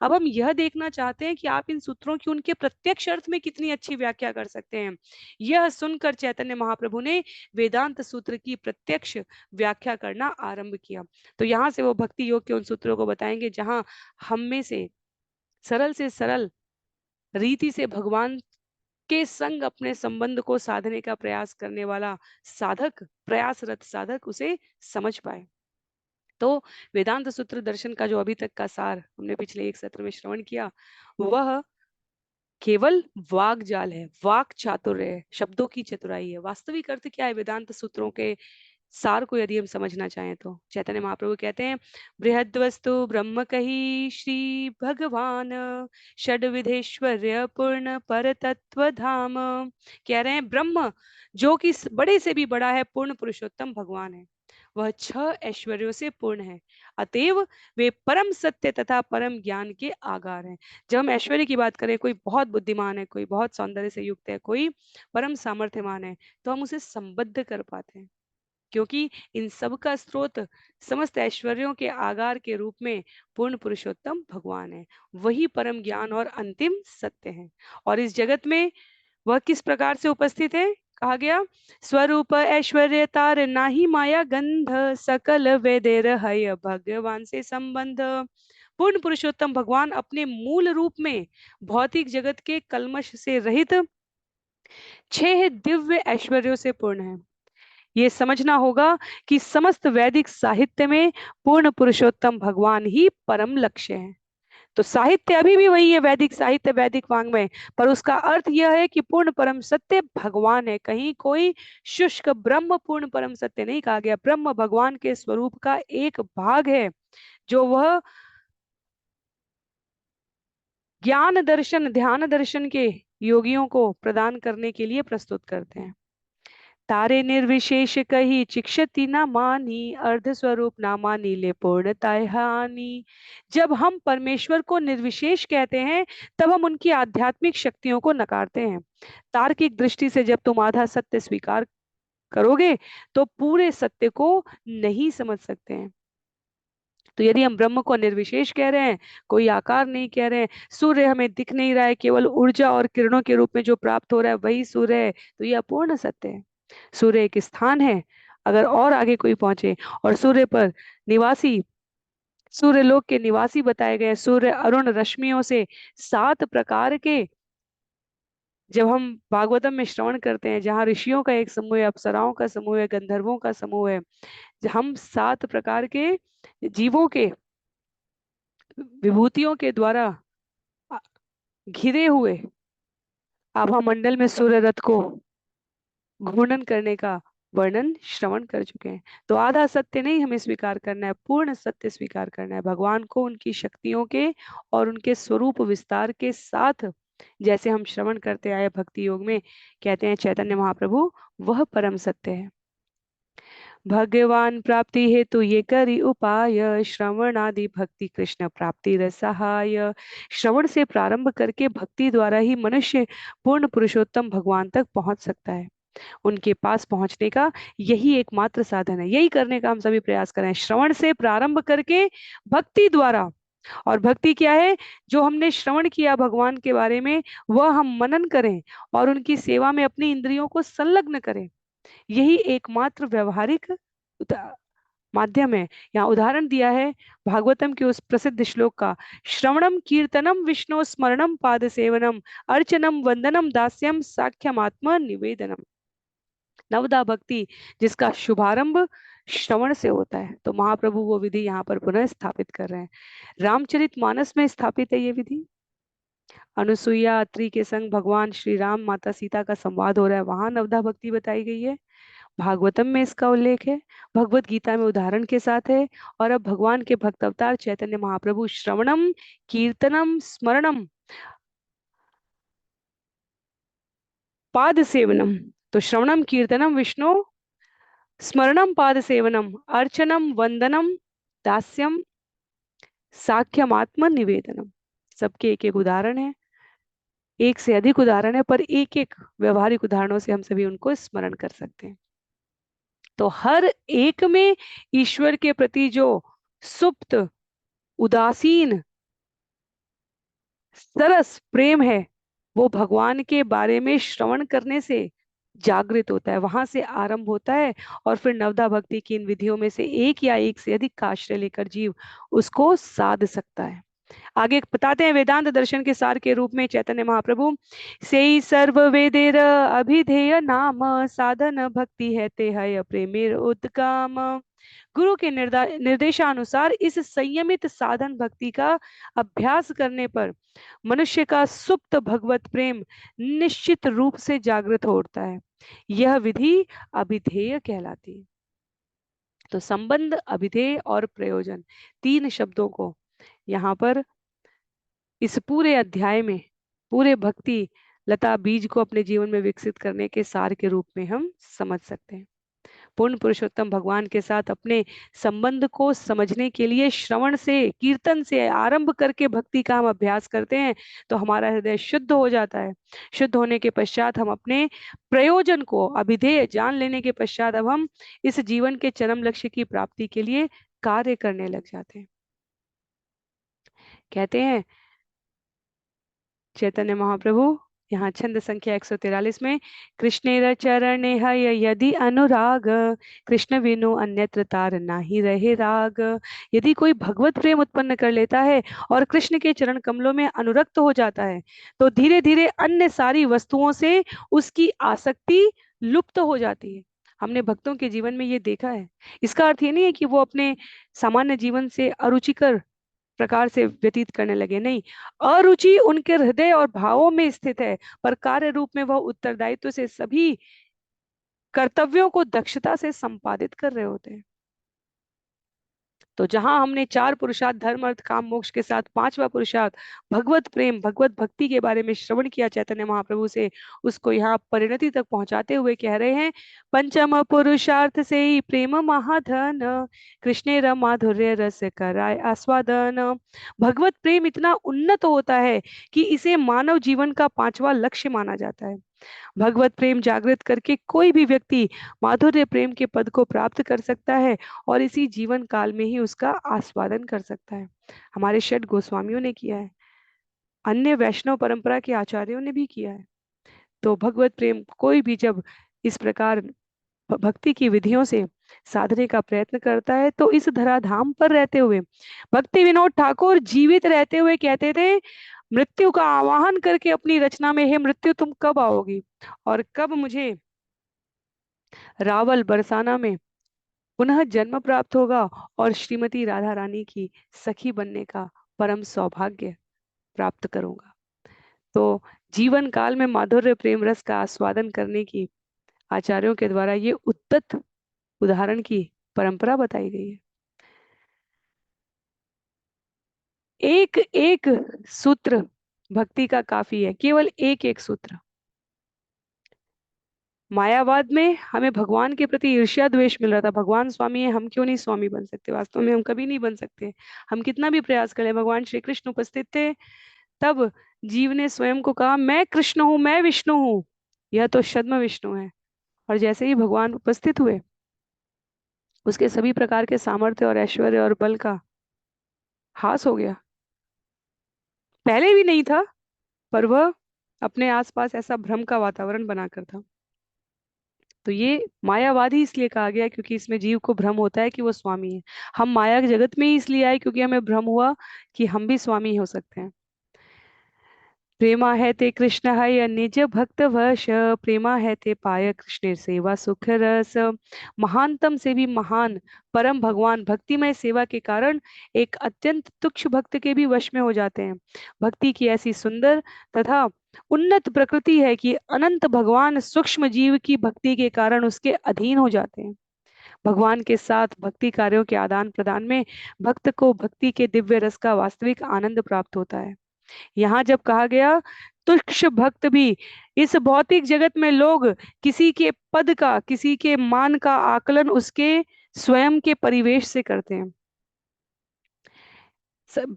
अब हम यह देखना चाहते हैं कि आप इन सूत्रों की उनके प्रत्यक्ष अर्थ में कितनी अच्छी व्याख्या कर सकते हैं। यह सुनकर चैतन्य महाप्रभु ने वेदांत सूत्र की प्रत्यक्ष व्याख्या करना आरंभ किया। तो यहाँ से वो भक्ति योग के उन सूत्रों को बताएंगे जहां हम में से सरल रीति से भगवान के संग अपने संबंध को साधने का प्रयास करने वाला साधक, प्रयासरत साधक उसे समझ पाए। तो वेदांत सूत्र दर्शन का जो अभी तक का सार हमने पिछले एक सत्र में श्रवण किया, वह केवल वाक जाल है, वाक चातुर्य है, शब्दों की चतुराई है। वास्तविक अर्थ क्या है वेदांत सूत्रों के सार को यदि हम समझना चाहें तो चैतन्य महाप्रभु कहते हैं, बृहद वस्तु ब्रह्म कही श्री भगवान, षड विधेश्वर्य पूर्ण पर तत्व धाम। कह रहे हैं ब्रह्म जो कि बड़े से भी बड़ा है, पूर्ण पुरुषोत्तम भगवान है, वह 6 ऐश्वर्यों से पूर्ण है, अतएव वे परम सत्य तथा परम ज्ञान के आगार हैं। जब हम ऐश्वर्य की बात करें, कोई बहुत बुद्धिमान है, कोई बहुत सौंदर्य से युक्त है, कोई परम सामर्थ्यवान है, तो हम उसे संबद्ध कर पाते हैं, क्योंकि इन सब का स्रोत समस्त ऐश्वर्यों के आगार के रूप में पूर्ण पुरुषोत्तम भगवान है। वही परम ज्ञान और अंतिम सत्य है। और इस जगत में वह किस प्रकार से उपस्थित है? कहा गया, स्वरूप ऐश्वर्य तार नाही माया गंध, सकल वेदेर हय भगवान से संबंध। पूर्ण पुरुषोत्तम भगवान अपने मूल रूप में भौतिक जगत के कलमश से रहित 6 दिव्य ऐश्वर्यों से पूर्ण है। ये समझना होगा कि समस्त वैदिक साहित्य में पूर्ण पुरुषोत्तम भगवान ही परम लक्ष्य है। तो साहित्य अभी भी वही है, वैदिक साहित्य, वैदिक वांग्मय, पर उसका अर्थ यह है कि पूर्ण परम सत्य भगवान है। कहीं कोई शुष्क ब्रह्म पूर्ण परम सत्य नहीं कहा गया। ब्रह्म भगवान के स्वरूप का एक भाग है जो वह ज्ञान दर्शन, ध्यान दर्शन के योगियों को प्रदान करने के लिए प्रस्तुत करते हैं। तारे निर्विशेष कही चिक्षति न मानी, अर्ध स्वरूप ना मानी ले पूर्णतः हानि। जब हम परमेश्वर को निर्विशेष कहते हैं तब हम उनकी आध्यात्मिक शक्तियों को नकारते हैं। तार्किक दृष्टि से जब तुम आधा सत्य स्वीकार करोगे तो पूरे सत्य को नहीं समझ सकते हैं। तो यदि हम ब्रह्म को निर्विशेष कह रहे हैं, कोई आकार नहीं कह रहे हैं, सूर्य हमें दिख नहीं रहा है, केवल ऊर्जा और किरणों के रूप में जो प्राप्त हो रहा है वही सूर्य है, तो यह अपूर्ण सत्य है। सूर्य एक स्थान है, अगर और आगे कोई पहुंचे और सूर्य पर निवासी, सूर्य लोक के निवासी बताए गए सूर्य अरुण रश्मियों से 7 प्रकार के, जब हम भागवतम में श्रवण करते हैं जहाँ ऋषियों का एक समूह है, अप्सराओं का समूह है, गंधर्वों का समूह है, हम 7 प्रकार के जीवों के विभूतियों के द्वारा घिरे हुए आभा मंडल में सूर्य रथ को घूर्णन करने का वर्णन श्रवण कर चुके हैं। तो आधा सत्य नहीं हमें स्वीकार करना है, पूर्ण सत्य स्वीकार करना है। भगवान को उनकी शक्तियों के और उनके स्वरूप विस्तार के साथ, जैसे हम श्रवण करते आए भक्ति योग में, कहते हैं चैतन्य महाप्रभु, वह परम सत्य है। भगवान प्राप्ति हेतु ये करी उपाय, श्रवण आदि भक्ति कृष्ण प्राप्ति रसहाय। श्रवण से प्रारंभ करके भक्ति द्वारा ही मनुष्य पूर्ण पुरुषोत्तम भगवान तक पहुंच सकता है। उनके पास पहुंचने का यही एकमात्र साधन है, यही करने का हम सभी प्रयास करें। श्रवण से प्रारंभ करके भक्ति द्वारा और भक्ति क्या है? जो हमने श्रवण किया भगवान के बारे में, वह हम मनन करें और उनकी सेवा में अपनी इंद्रियों को संलग्न करें। यही एकमात्र व्यवहारिक माध्यम है। यहाँ उदाहरण दिया है भागवतम के उस प्रसिद्ध श्लोक का, श्रवणम कीर्तनम विष्णु स्मरणम पाद सेवनम अर्चनम वंदनम दास्यम साख्यमात्म निवेदनम। नवदा भक्ति जिसका शुभारंभ श्रवण से होता है, तो महाप्रभु वो विधि यहाँ पर पुनः स्थापित कर रहे हैं। रामचरितमानस में स्थापित है ये विधि। अनुसुईया अत्रि के संग भगवान श्री राम माता सीता का संवाद हो रहा है, वहां नवदा भक्ति बताई गई है। भागवतम में इसका उल्लेख है, भगवत गीता में उदाहरण के साथ है। और अब भगवान के भक्त अवतार चैतन्य महाप्रभु श्रवणम कीर्तनम स्मरणम पाद सेवनम, तो श्रवणम कीर्तनम विष्णु स्मरणम पाद सेवनम अर्चनम वंदनम दास्यम साख्यमात्म निवेदनम, सबके एक एक उदाहरण है, एक से अधिक उदाहरण है, पर एक एक व्यवहारिक उदाहरणों से हम सभी उनको स्मरण कर सकते हैं। तो हर एक में ईश्वर के प्रति जो सुप्त उदासीन सरस प्रेम है, वो भगवान के बारे में श्रवण करने से जागृत होता है, वहां से आरंभ होता है। और फिर नवदा भक्ति की इन विधियों में से एक या एक से अधिक का आश्रय लेकर जीव उसको साध सकता है। आगे बताते हैं वेदांत दर्शन के सार के रूप में चैतन्य महाप्रभु, से सर्व वेदेर अभिधेय नाम साधन भक्ति है ते है प्रेमेर उद्गम। गुरु के निर्देशानुसार इस संयमित साधन भक्ति का अभ्यास करने पर मनुष्य का सुप्त भगवत प्रेम निश्चित रूप से जागृत हो उठता है। यह विधि अभिधेय कहलाती है। तो संबंध, अभिधेय और प्रयोजन, तीन शब्दों को यहाँ पर इस पूरे अध्याय में, पूरे भक्ति लता बीज को अपने जीवन में विकसित करने के सार के रूप में हम समझ सकते हैं। पूर्ण पुरुषोत्तम भगवान के साथ अपने संबंध को समझने के लिए श्रवण से, कीर्तन से आरंभ करके भक्ति का हम अभ्यास करते हैं, तो हमारा हृदय शुद्ध हो जाता है। शुद्ध होने के पश्चात हम अपने प्रयोजन को, अभिधेय जान लेने के पश्चात अब हम इस जीवन के चरम लक्ष्य की प्राप्ति के लिए कार्य करने लग जाते हैं। कहते हैं चैतन्य महाप्रभु यहाँ छंद संख्या 143 में, कृष्णेर चरणे यदि अनुराग कृष्ण विनु अन्यत्र तार नाही रहे राग। यदि कोई भगवत प्रेम उत्पन्न कर लेता है और कृष्ण के चरण कमलों में अनुरक्त हो जाता है, तो धीरे धीरे अन्य सारी वस्तुओं से उसकी आसक्ति लुप्त हो जाती है। हमने भक्तों के जीवन में ये देखा है। इसका अर्थ ये नहीं है कि वो अपने सामान्य जीवन से अरुचिकर प्रकार से व्यतीत करने लगे, नहीं, अरुचि उनके हृदय और भावों में स्थित है, पर कार्य रूप में वह उत्तरदायित्व से सभी कर्तव्यों को दक्षता से संपादित कर रहे होते हैं। तो जहां हमने चार पुरुषार्थ, धर्म अर्थ काम मोक्ष के साथ पांचवा पुरुषार्थ भगवत प्रेम, भगवत भक्ति के बारे में श्रवण किया चैतन्य महाप्रभु से, उसको यहाँ परिणति तक पहुंचाते हुए कह रहे हैं, पंचम पुरुषार्थ से ही प्रेम महाधन कृष्ण माधुर्य रस कराय आस्वादन। भगवत प्रेम इतना उन्नत होता है कि इसे मानव जीवन का पांचवा लक्ष्य माना जाता है। भगवत प्रेम जागृत करके कोई भी व्यक्ति माधुर्य प्रेम के पद को प्राप्त कर सकता है और इसी जीवन काल में ही उसका आस्वादन कर सकता है। हमारे षट गोस्वामियों ने किया है, अन्य वैष्णव परंपरा के आचार्यों ने भी किया है। तो भगवत प्रेम कोई भी जब इस प्रकार भक्ति की विधियों से साधने का प्रयत्न करता है, तो इस धराधाम पर रहते हुए भक्ति विनोद ठाकुर जीवित रहते हुए कहते थे, मृत्यु का आवाहन करके अपनी रचना में, हे मृत्यु तुम कब आओगी और कब मुझे रावल बरसाना में पुनः जन्म प्राप्त होगा और श्रीमती राधा रानी की सखी बनने का परम सौभाग्य प्राप्त करूंगा। तो जीवन काल में माधुर्य प्रेम रस का आस्वादन करने की आचार्यों के द्वारा ये उद्दत उदाहरण की परंपरा बताई गई है। एक एक सूत्र भक्ति का काफी है, केवल एक एक सूत्र। मायावाद में हमें भगवान के प्रति ईर्ष्या द्वेष मिल रहा था, भगवान स्वामी है, हम क्यों नहीं स्वामी बन सकते? वास्तव में हम कभी नहीं बन सकते, हम कितना भी प्रयास करें। भगवान श्री कृष्ण उपस्थित थे, तब जीव ने स्वयं को कहा, मैं कृष्ण हूं, मैं विष्णु हूं, यह तो छद्म विष्णु है। और जैसे ही भगवान उपस्थित हुए, उसके सभी प्रकार के सामर्थ्य और ऐश्वर्य और बल का हास हो गया। पहले भी नहीं था, पर वह अपने आसपास ऐसा भ्रम का वातावरण बनाकर था। तो ये मायावादी इसलिए कहा गया क्योंकि इसमें जीव को भ्रम होता है कि वो स्वामी है। हम माया के जगत में ही इसलिए आए क्योंकि हमें भ्रम हुआ कि हम भी स्वामी हो सकते हैं। प्रेमा है ते कृष्ण है निज भक्त वश, प्रेमा है ते पाय कृष्ण सेवा सुख रस। महानतम से भी महान परम भगवान भक्तिमय सेवा के कारण एक अत्यंत तुच्छ भक्त के भी वश में हो जाते हैं। भक्ति की ऐसी सुंदर तथा उन्नत प्रकृति है कि अनंत भगवान सूक्ष्म जीव की भक्ति के कारण उसके अधीन हो जाते हैं। भगवान के साथ भक्ति कार्यों के आदान प्रदान में भक्त को भक्ति के दिव्य रस का वास्तविक आनंद प्राप्त होता है। यहाँ जब कहा गया तुक्ष भक्त भी, इस भौतिक जगत में लोग किसी के पद का, किसी के मान का आकलन उसके स्वयं के परिवेश से करते हैं।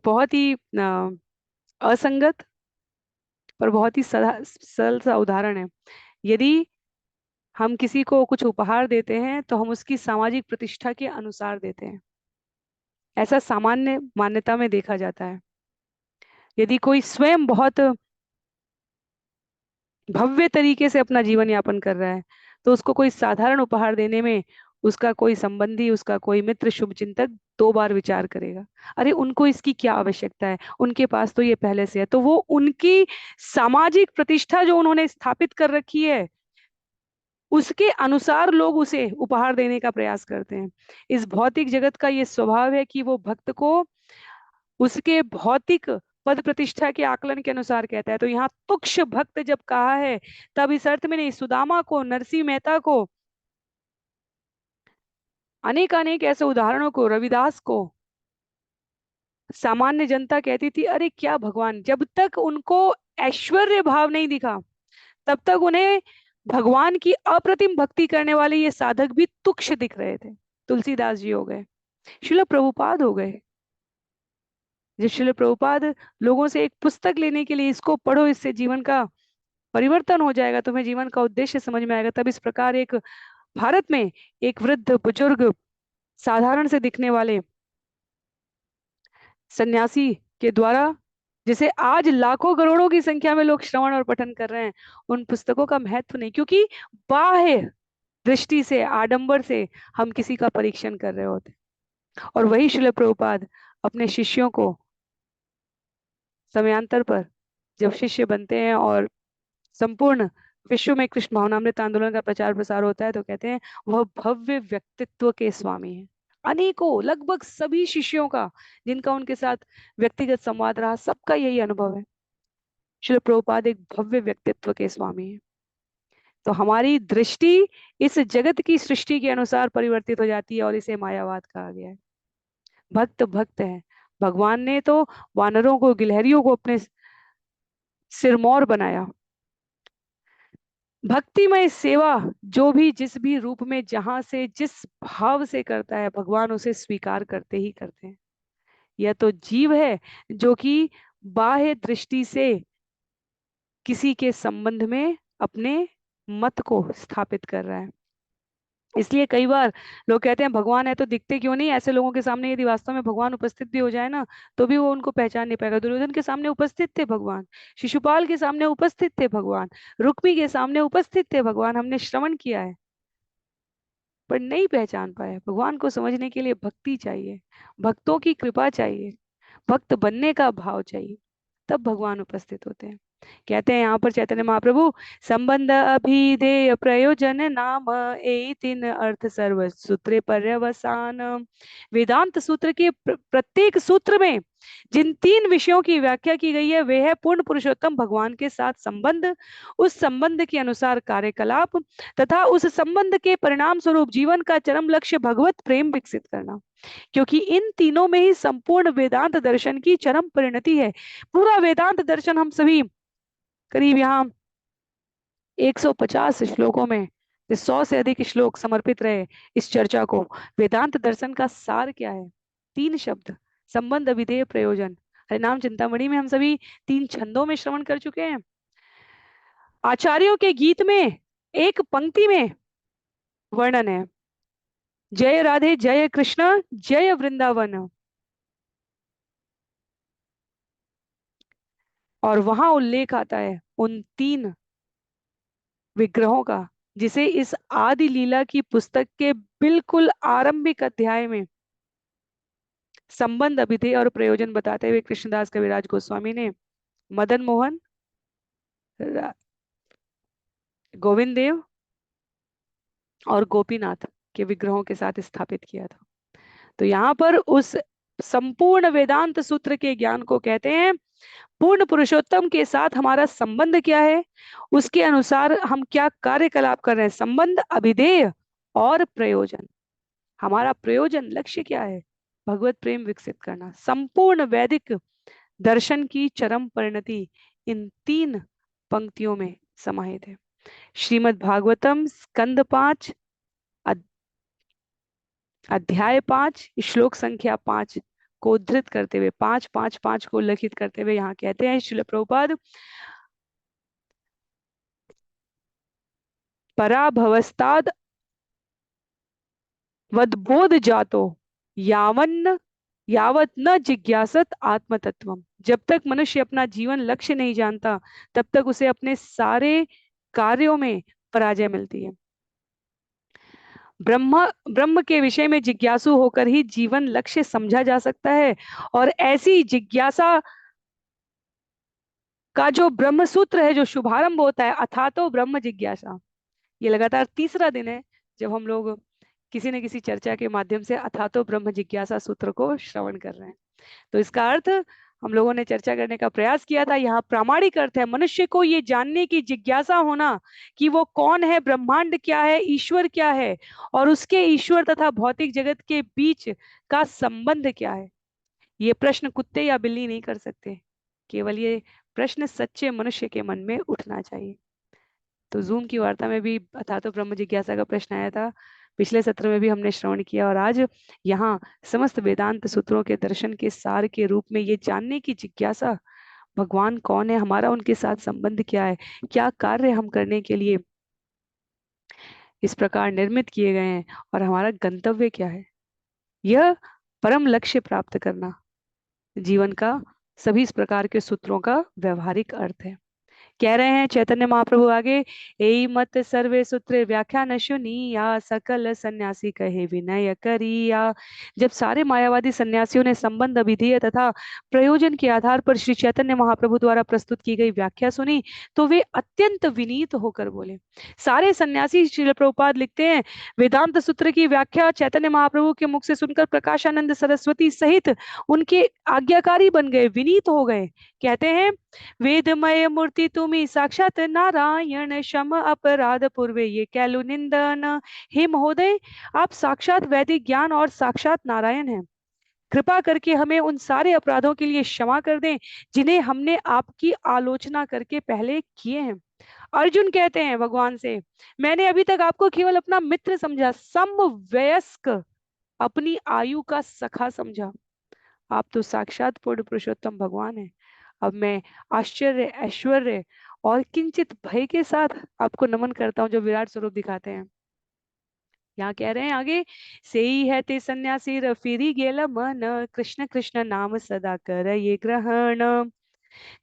बहुत ही असंगत पर बहुत ही सरल सा उदाहरण है। यदि हम किसी को कुछ उपहार देते हैं तो हम उसकी सामाजिक प्रतिष्ठा के अनुसार देते हैं, ऐसा सामान्य मान्यता में देखा जाता है। यदि कोई स्वयं बहुत भव्य तरीके से अपना जीवन यापन कर रहा है तो उसको कोई साधारण उपहार देने में उसका कोई संबंधी, उसका कोई मित्र, शुभचिंतक दो बार विचार करेगा। अरे उनको इसकी क्या आवश्यकता है, उनके पास तो ये पहले से है। तो वो उनकी सामाजिक प्रतिष्ठा जो उन्होंने स्थापित कर रखी है उसके अनुसार लोग उसे उपहार देने का प्रयास करते हैं। इस भौतिक जगत का ये स्वभाव है कि वो भक्त को उसके भौतिक पद प्रतिष्ठा के आकलन के अनुसार कहता है। तो यहाँ तुक्ष भक्त जब कहा है तब इस अर्थ में नहीं, सुदामा को, नरसिंह मेहता को, अनेक अनेक ऐसे उदाहरणों को, रविदास को, सामान्य जनता कहती थी अरे क्या भगवान, जब तक उनको ऐश्वर्य भाव नहीं दिखा तब तक उन्हें भगवान की अप्रतिम भक्ति करने वाले ये साधक भी तुक्ष दिख रहे थे। तुलसीदास जी हो गए, शिल प्रभुपाद हो गए। जब शिल प्रभुपाद लोगों से एक पुस्तक लेने के लिए, इसको पढ़ो इससे जीवन का परिवर्तन हो जाएगा, तुम्हें जीवन का उद्देश्य समझ में आएगा, तब इस प्रकार एक भारत में एक वृद्ध बुजुर्ग साधारण से दिखने वाले सन्यासी के द्वारा, जिसे आज लाखों करोड़ों की संख्या में लोग श्रवण और पठन कर रहे हैं, उन पुस्तकों का महत्व नहीं, क्योंकि बाह्य दृष्टि से, आडंबर से हम किसी का परीक्षण कर रहे होते। और वही शिल प्रभुपाद अपने शिष्यों को समयांतर पर जब शिष्य बनते हैं और संपूर्ण विश्व में कृष्ण भावनामृत आंदोलन का प्रचार प्रसार होता है तो कहते हैं वह भव्य व्यक्तित्व के स्वामी है। अनेकों, लगभग सभी शिष्यों का जिनका उनके साथ व्यक्तिगत संवाद रहा, सबका यही अनुभव है, श्रील प्रभुपाद एक भव्य व्यक्तित्व के स्वामी है। तो हमारी दृष्टि इस जगत की सृष्टि के अनुसार परिवर्तित हो जाती है और इसे मायावाद कहा गया है। भक्त भक्त है। भगवान ने तो वानरों को, गिलहरियों को अपने सिरमौर बनाया। भक्तिमय सेवा जो भी जिस भी रूप में, जहां से, जिस भाव से करता है, भगवान उसे स्वीकार करते ही करते हैं। यह तो जीव है जो कि बाह्य दृष्टि से किसी के संबंध में अपने मत को स्थापित कर रहा है। इसलिए कई बार लोग कहते हैं भगवान है तो दिखते क्यों नहीं। ऐसे लोगों के सामने यदि वास्तव में भगवान उपस्थित भी हो जाए ना तो भी वो उनको पहचान नहीं पाएगा। दुर्योधन के सामने उपस्थित थे भगवान, शिशुपाल के सामने उपस्थित थे भगवान, रुक्मी के सामने उपस्थित थे भगवान, हमने श्रवण किया है, पर नहीं पहचान पाए। भगवान को समझने के लिए भक्ति चाहिए, भक्तों की कृपा चाहिए, भक्त बनने का भाव चाहिए, तब भगवान उपस्थित होते हैं। कहते हैं यहाँ पर चैतन्य महाप्रभु, संबंध अभिधेय प्रयोजन नाम ए तीन अर्थ सर्व सूत्रे पर्यवसान। वेदांत सूत्र के प्रत्येक सूत्र में जिन तीन विषयों की व्याख्या की गई है वे है पूर्ण पुरुषोत्तम भगवान के साथ संबंध, उस संबंध के अनुसार कार्यकलाप तथा उस संबंध के परिणाम स्वरूप जीवन का चरम लक्ष्य भगवत प्रेम विकसित करना। क्योंकि इन तीनों में ही संपूर्ण वेदांत दर्शन की चरम परिणति है। पूरा वेदांत दर्शन हम सभी करीब यहाँ 150 श्लोकों में 100 से अधिक श्लोक समर्पित रहे इस चर्चा को। वेदांत दर्शन का सार क्या है? तीन शब्द, संबंध, विधेय, प्रयोजन। हरिनाम चिंतामणि में हम सभी तीन छंदों में श्रवण कर चुके हैं। आचार्यों के गीत में एक पंक्ति में वर्णन है, जय राधे जय कृष्ण जय वृंदावन। और वहां उल्लेख आता है उन 3 विग्रहों का, जिसे इस आदि लीला की पुस्तक के बिल्कुल आरंभिक अध्याय में संबंध, अभिधेय और प्रयोजन बताते हुए कृष्णदास कविराज गोस्वामी ने मदन मोहन, रा- गोविंद देव और गोपीनाथ के विग्रहों के साथ स्थापित किया था। तो यहाँ पर उस संपूर्ण वेदांत सूत्र के ज्ञान को कहते हैं पूर्ण पुरुषोत्तम के साथ हमारा संबंध क्या है, उसके अनुसार हम क्या कार्यकलाप कर रहे हैं, संबंध, अभिधेय और प्रयोजन। हमारा प्रयोजन, लक्ष्य क्या है, भगवत प्रेम विकसित करना। संपूर्ण वैदिक दर्शन की चरम परिणति इन 3 पंक्तियों में समाहित है। श्रीमद् भागवतम स्कंद 5 अध्याय 5 श्लोक संख्या 5 को उद्धृत करते हुए, 5 5 5 को उल्लेखित करते हुए यहाँ कहते हैं श्रील प्रभुपाद, पराभवस्ताद वदबोध जातो यावन्न यावत न जिज्ञासत आत्मतत्वम। जब तक मनुष्य अपना जीवन लक्ष्य नहीं जानता, तब तक उसे अपने सारे कार्यों में पराजय मिलती है। ब्रह्म ब्रह्म के विषय में जिज्ञासु होकर ही जीवन लक्ष्य समझा जा सकता है। और ऐसी जिज्ञासा का जो ब्रह्म सूत्र है, जो शुभारंभ होता है, अथा तो ब्रह्म जिज्ञासा, ये लगातार तीसरा दिन है जब हम लोग किसी न किसी चर्चा के माध्यम से अथा तो ब्रह्म जिज्ञासा सूत्र को श्रवण कर रहे हैं। तो इसका अर्थ हम लोगों ने चर्चा करने का प्रयास किया था, यहाँ प्रामाणिक अर्थ है मनुष्य को ये जानने की जिज्ञासा होना कि वो कौन है, ब्रह्मांड क्या है, ईश्वर क्या है, और उसके ईश्वर तथा भौतिक जगत के बीच का संबंध क्या है। ये प्रश्न कुत्ते या बिल्ली नहीं कर सकते, केवल ये प्रश्न सच्चे मनुष्य के मन में उठना चाहिए। तो जूम की वार्ता में भी अथा तो ब्रह्म जिज्ञासा का प्रश्न आया था, पिछले सत्र में भी हमने श्रवण किया, और आज यहाँ समस्त वेदांत सूत्रों के दर्शन के सार के रूप में ये जानने की जिज्ञासा, भगवान कौन है, हमारा उनके साथ संबंध क्या है, क्या कार्य हम करने के लिए इस प्रकार निर्मित किए गए हैं, और हमारा गंतव्य क्या है, यह परम लक्ष्य प्राप्त करना जीवन का सभी इस प्रकार के सूत्रों का व्यवहारिक अर्थ है। कह रहे हैं चैतन्य महाप्रभु आगे, एई मत सर्वे सूत्र व्याख्या न सुनिया, सकल सन्यासी कहे विनय करिया। जब सारे मायावादी सन्यासियों ने संबंध, अभिधेय तथा प्रयोजन के आधार पर श्री चैतन्य महाप्रभु द्वारा प्रस्तुत की गई व्याख्या सुनी, तो वे अत्यंत विनीत होकर बोले। सारे सन्यासी, श्रील प्रभुपाद लिखते हैं, वेदांत सूत्र की व्याख्या चैतन्य महाप्रभु के मुख से सुनकर प्रकाशानंद सरस्वती सहित उनके आज्ञाकारी बन गए, विनीत हो गए। कहते हैं, वेदमय मूर्ति तुम्ही साक्षात नारायण, क्षम अपराध पूर्वे ये कैलु निंदन। हे महोदय, आप साक्षात वैदिक ज्ञान और साक्षात नारायण हैं। कृपा करके हमें उन सारे अपराधों के लिए क्षमा कर दें जिन्हें हमने आपकी आलोचना करके पहले किए हैं। अर्जुन कहते हैं भगवान से, मैंने अभी तक आपको केवल अपना मित्र समझा, समवयस्क, अपनी आयु का सखा समझा। आप तो साक्षात पूर्ण पुरुषोत्तम भगवान हैं। अब मैं आश्चर्य, ऐश्वर्य और किंचित भय के साथ आपको नमन करता हूँ, जो विराट स्वरूप दिखाते हैं। यहाँ कह रहे हैं आगे, से ही है ते सन्यासी फिरी गेल मन, कृष्ण कृष्ण नाम सदा कर ये ग्रहण।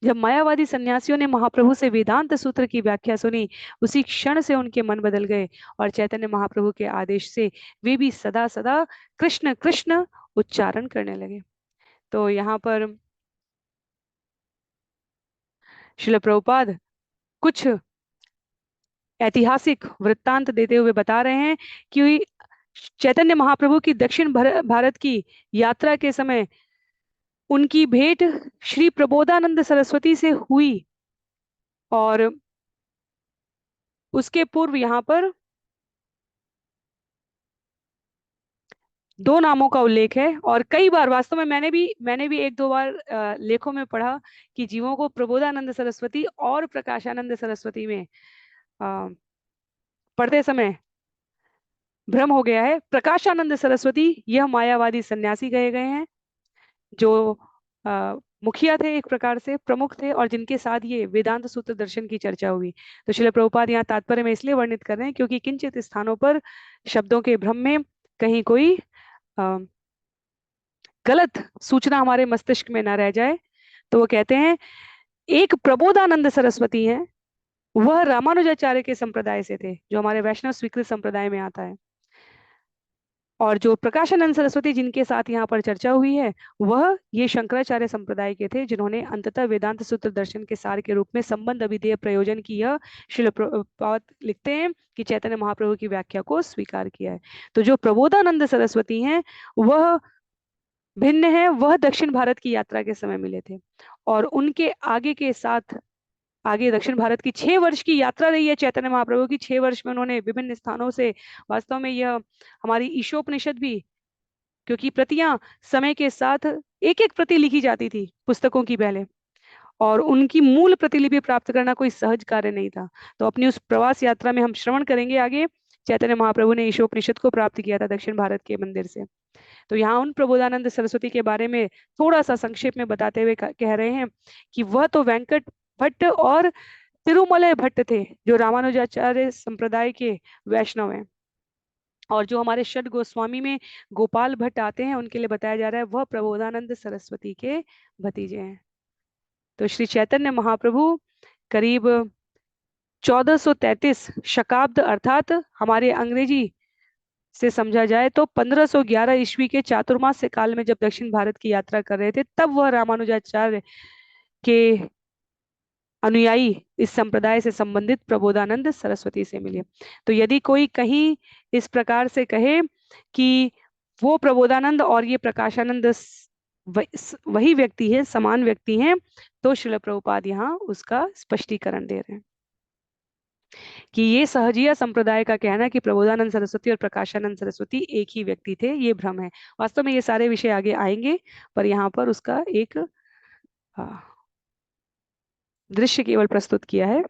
जब मायावादी सन्यासियों ने महाप्रभु से वेदांत सूत्र की व्याख्या सुनी, उसी क्षण से उनके मन बदल गए, और चैतन्य महाप्रभु के आदेश से वे भी सदा सदा कृष्ण कृष्ण उच्चारण करने लगे। तो यहाँ पर श्रील प्रभुपाद कुछ ऐतिहासिक वृत्तांत देते हुए बता रहे हैं कि चैतन्य महाप्रभु की दक्षिण भारत की यात्रा के समय उनकी भेंट श्री प्रबोधानंद सरस्वती से हुई, और उसके पूर्व यहाँ पर 2 नामों का उल्लेख है। और कई बार वास्तव में मैंने भी 1-2 बार लेखों में पढ़ा कि जीवों को प्रबोधानंद सरस्वती और प्रकाशानंद सरस्वती में अ, पढ़ते समय भ्रम हो गया है। प्रकाशानंद सरस्वती यह मायावादी सन्यासी कहे गए हैं, जो मुखिया थे, एक प्रकार से प्रमुख थे, और जिनके साथ ये वेदांत सूत्र दर्शन की चर्चा हुई। तो श्रील प्रभुपाद यहाँ तात्पर्य में इसलिए वर्णित कर रहे हैं क्योंकि किंचित स्थानों पर शब्दों के भ्रम में कहीं कोई अ, गलत सूचना हमारे मस्तिष्क में ना रह जाए। तो वो कहते हैं, एक प्रबोधानंद सरस्वती हैं, वह रामानुजाचार्य के संप्रदाय से थे, जो हमारे वैष्णव स्वीकृत संप्रदाय में आता है। और जो प्रकाशानंद सरस्वती जिनके साथ यहाँ पर चर्चा हुई है, वह ये शंकराचार्य संप्रदाय के थे, जिन्होंने अंततः वेदांत सूत्र दर्शन के सार के रूप में संबंध अभिधेय प्रयोजन की यह श्रील प्रभुपाद लिखते हैं कि चैतन्य महाप्रभु की व्याख्या को स्वीकार किया है। तो जो प्रबोधानंद सरस्वती हैं, वह भिन्न है, वह दक्षिण भारत की यात्रा के समय मिले थे। और उनके आगे के साथ, आगे दक्षिण भारत की 6 वर्ष की यात्रा रही है चैतन्य महाप्रभु की। 6 वर्ष में उन्होंने विभिन्न स्थानों से, वास्तव में यह हमारी ईशोपनिषद भी, क्योंकि प्रतियां समय के साथ एक एक प्रति लिखी जाती थी पुस्तकों की पहले, और उनकी मूल प्रतिलिपि प्राप्त करना कोई सहज कार्य नहीं था। तो अपनी उस प्रवास यात्रा में हम श्रवण करेंगे आगे, चैतन्य महाप्रभु ने ईशोपनिषद को प्राप्त किया था दक्षिण भारत के मंदिर से। तो यहाँ उन प्रबोधानंद सरस्वती के बारे में थोड़ा सा संक्षेप में बताते हुए कह रहे हैं कि वह तो वेंकट भट्ट और तिरुमलय भट्ट थे, जो रामानुजाचार्य संप्रदाय के वैष्णव हैं। और जो हमारे षड गोस्वामी में गोपाल भट्ट आते हैं, उनके लिए बताया जा रहा है वह प्रबोधानंद सरस्वती के भतीजे हैं। तो श्री चैतन्य महाप्रभु करीब 1433 शकाब्द, अर्थात हमारे अंग्रेजी से समझा जाए तो 1511 ईस्वी के चातुर्मास्य काल में जब दक्षिण भारत की यात्रा कर रहे थे, तब वह रामानुजाचार्य के अनुयायी इस संप्रदाय से संबंधित प्रबोधानंद सरस्वती से मिले। तो यदि कोई कहीं इस प्रकार से कहे कि वो प्रबोधानंद और ये प्रकाशानंद वही व्यक्ति है, समान व्यक्ति हैं, तो श्रील प्रभुपाद यहाँ उसका स्पष्टीकरण दे रहे हैं कि ये सहजिया संप्रदाय का कहना कि प्रबोधानंद सरस्वती और प्रकाशानंद सरस्वती एक ही व्यक्ति थे, ये भ्रम है। वास्तव में ये सारे विषय आगे आएंगे, पर यहाँ पर उसका एक दृश्य केवल प्रस्तुत किया है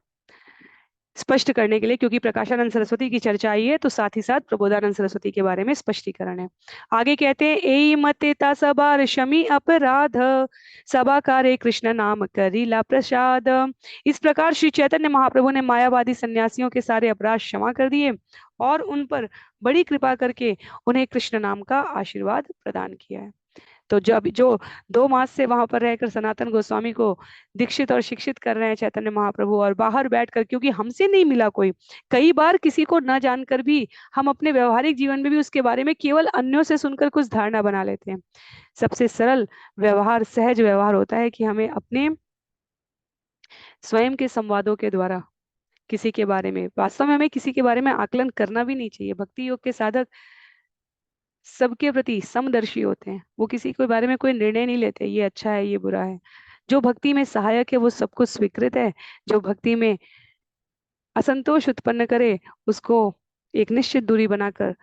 स्पष्ट करने के लिए, क्योंकि प्रकाशानंद सरस्वती की चर्चा आई है तो साथ ही साथ प्रबोधानंद सरस्वती के बारे में स्पष्टीकरण है। आगे कहते हैं, एई मतेता सबार शमी अपराध सभा कार्य कृष्ण नाम करीला प्रसाद। इस प्रकार श्री चैतन्य महाप्रभु ने मायावादी सन्यासियों के सारे अपराध क्षमा कर दिए और उन पर बड़ी कृपा करके उन्हें कृष्ण नाम का आशीर्वाद प्रदान किया है। तो जब जो 2 मास से वहां पर रहकर सनातन गोस्वामी को दीक्षित और शिक्षित कर रहे हैं चैतन्य महाप्रभु, और बाहर बैठकर, क्योंकि हमसे नहीं मिला कोई, कई बार किसी को न जानकर भी हम अपने व्यवहारिक जीवन में भी उसके बारे में केवल अन्यों से सुनकर कुछ धारणा बना लेते हैं। सबसे सरल व्यवहार, सहज व्यवहार होता है कि हमें अपने स्वयं के संवादों के द्वारा किसी के बारे में, वास्तव में हमें किसी के बारे में आकलन करना भी नहीं चाहिए। भक्ति योग के साधक सबके प्रति समदर्शी होते हैं, वो किसी के बारे में कोई निर्णय नहीं लेते, ये अच्छा है ये बुरा है। जो भक्ति में सहायक है वो सब कुछ स्वीकृत है, जो भक्ति में असंतोष उत्पन्न करे उसको एक निश्चित दूरी बनाकर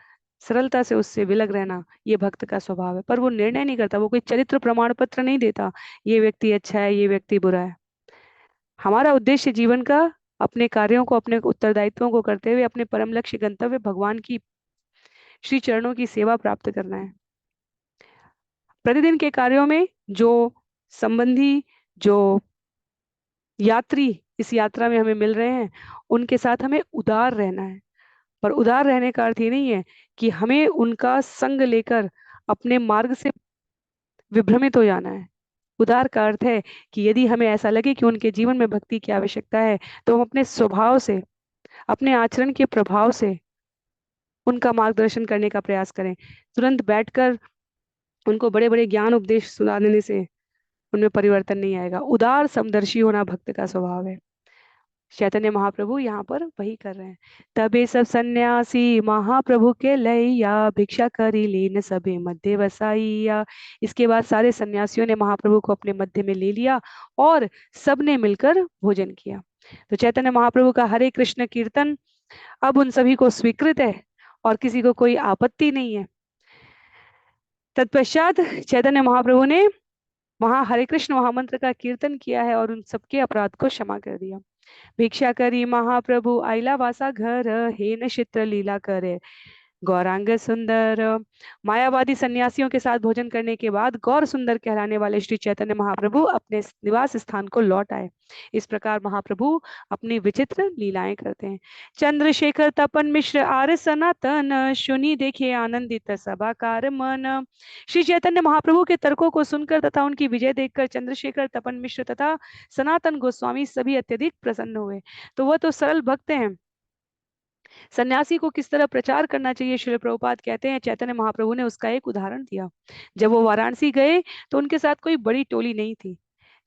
सरलता से उससे विलग रहना, ये भक्त का स्वभाव है। पर वो निर्णय नहीं करता, वो कोई चरित्र प्रमाण पत्र नहीं देता, ये व्यक्ति अच्छा है ये व्यक्ति बुरा है। हमारा उद्देश्य जीवन का अपने कार्यों को, अपने उत्तरदायित्वों को करते हुए अपने परम लक्ष्य गंतव्य भगवान की श्री चरणों की सेवा प्राप्त करना है। प्रतिदिन के कार्यों में जो संबंधी, जो यात्री इस यात्रा में हमें मिल रहे हैं, उनके साथ हमें उदार रहना है। पर उदार रहने का अर्थ ये नहीं है कि हमें उनका संग लेकर अपने मार्ग से विभ्रमित हो जाना है। उदार का अर्थ है कि यदि हमें ऐसा लगे कि उनके जीवन में भक्ति की आवश्यकता है, तो हम अपने स्वभाव से, अपने आचरण के प्रभाव से उनका मार्गदर्शन करने का प्रयास करें। तुरंत बैठकर उनको बड़े बड़े ज्ञान उपदेश सुना देने से उनमें परिवर्तन नहीं आएगा। उदार समदर्शी होना भक्त का स्वभाव है। चैतन्य महाप्रभु यहाँ पर वही कर रहे हैं। तबे सब सन्यासी महाप्रभु के लैया भिक्षा करी लीन सबे मध्य वसाइया। इसके बाद सारे सन्यासियों ने महाप्रभु को अपने मध्य में ले लिया और सबने मिलकर भोजन किया। तो चैतन्य महाप्रभु का हरे कृष्ण कीर्तन अब उन सभी को स्वीकृत है और किसी को कोई आपत्ति नहीं है। तत्पश्चात चैतन्य महाप्रभु ने वहां हरे कृष्ण महामंत्र का कीर्तन किया है और उन सबके अपराध को क्षमा कर दिया। भिक्षा करी महाप्रभु आइला वासा घर, हे न चित्र लीला करे। गौरांग सुंदर। मायावादी सन्यासियों के साथ भोजन करने के बाद गौर सुंदर कहलाने वाले श्री चैतन्य महाप्रभु अपने निवास स्थान को लौट आए। इस प्रकार महाप्रभु अपनी विचित्र लीलाएं करते हैं। चंद्रशेखर तपन मिश्र आर्य सनातन, सुनी देखे आनंदित सभाकार मन। श्री चैतन्य महाप्रभु के तर्कों को सुनकर तथा उनकी विजय देखकर चंद्रशेखर तपन मिश्र तथा सनातन गोस्वामी सभी अत्यधिक प्रसन्न हुए। तो वह तो सरल भक्त हैं, सन्यासी को किस तरह प्रचार करना चाहिए श्रील प्रभुपाद कहते हैं, चैतन्य महाप्रभु ने उसका एक उदाहरण दिया। जब वो वाराणसी गए तो उनके साथ कोई बड़ी टोली नहीं थी।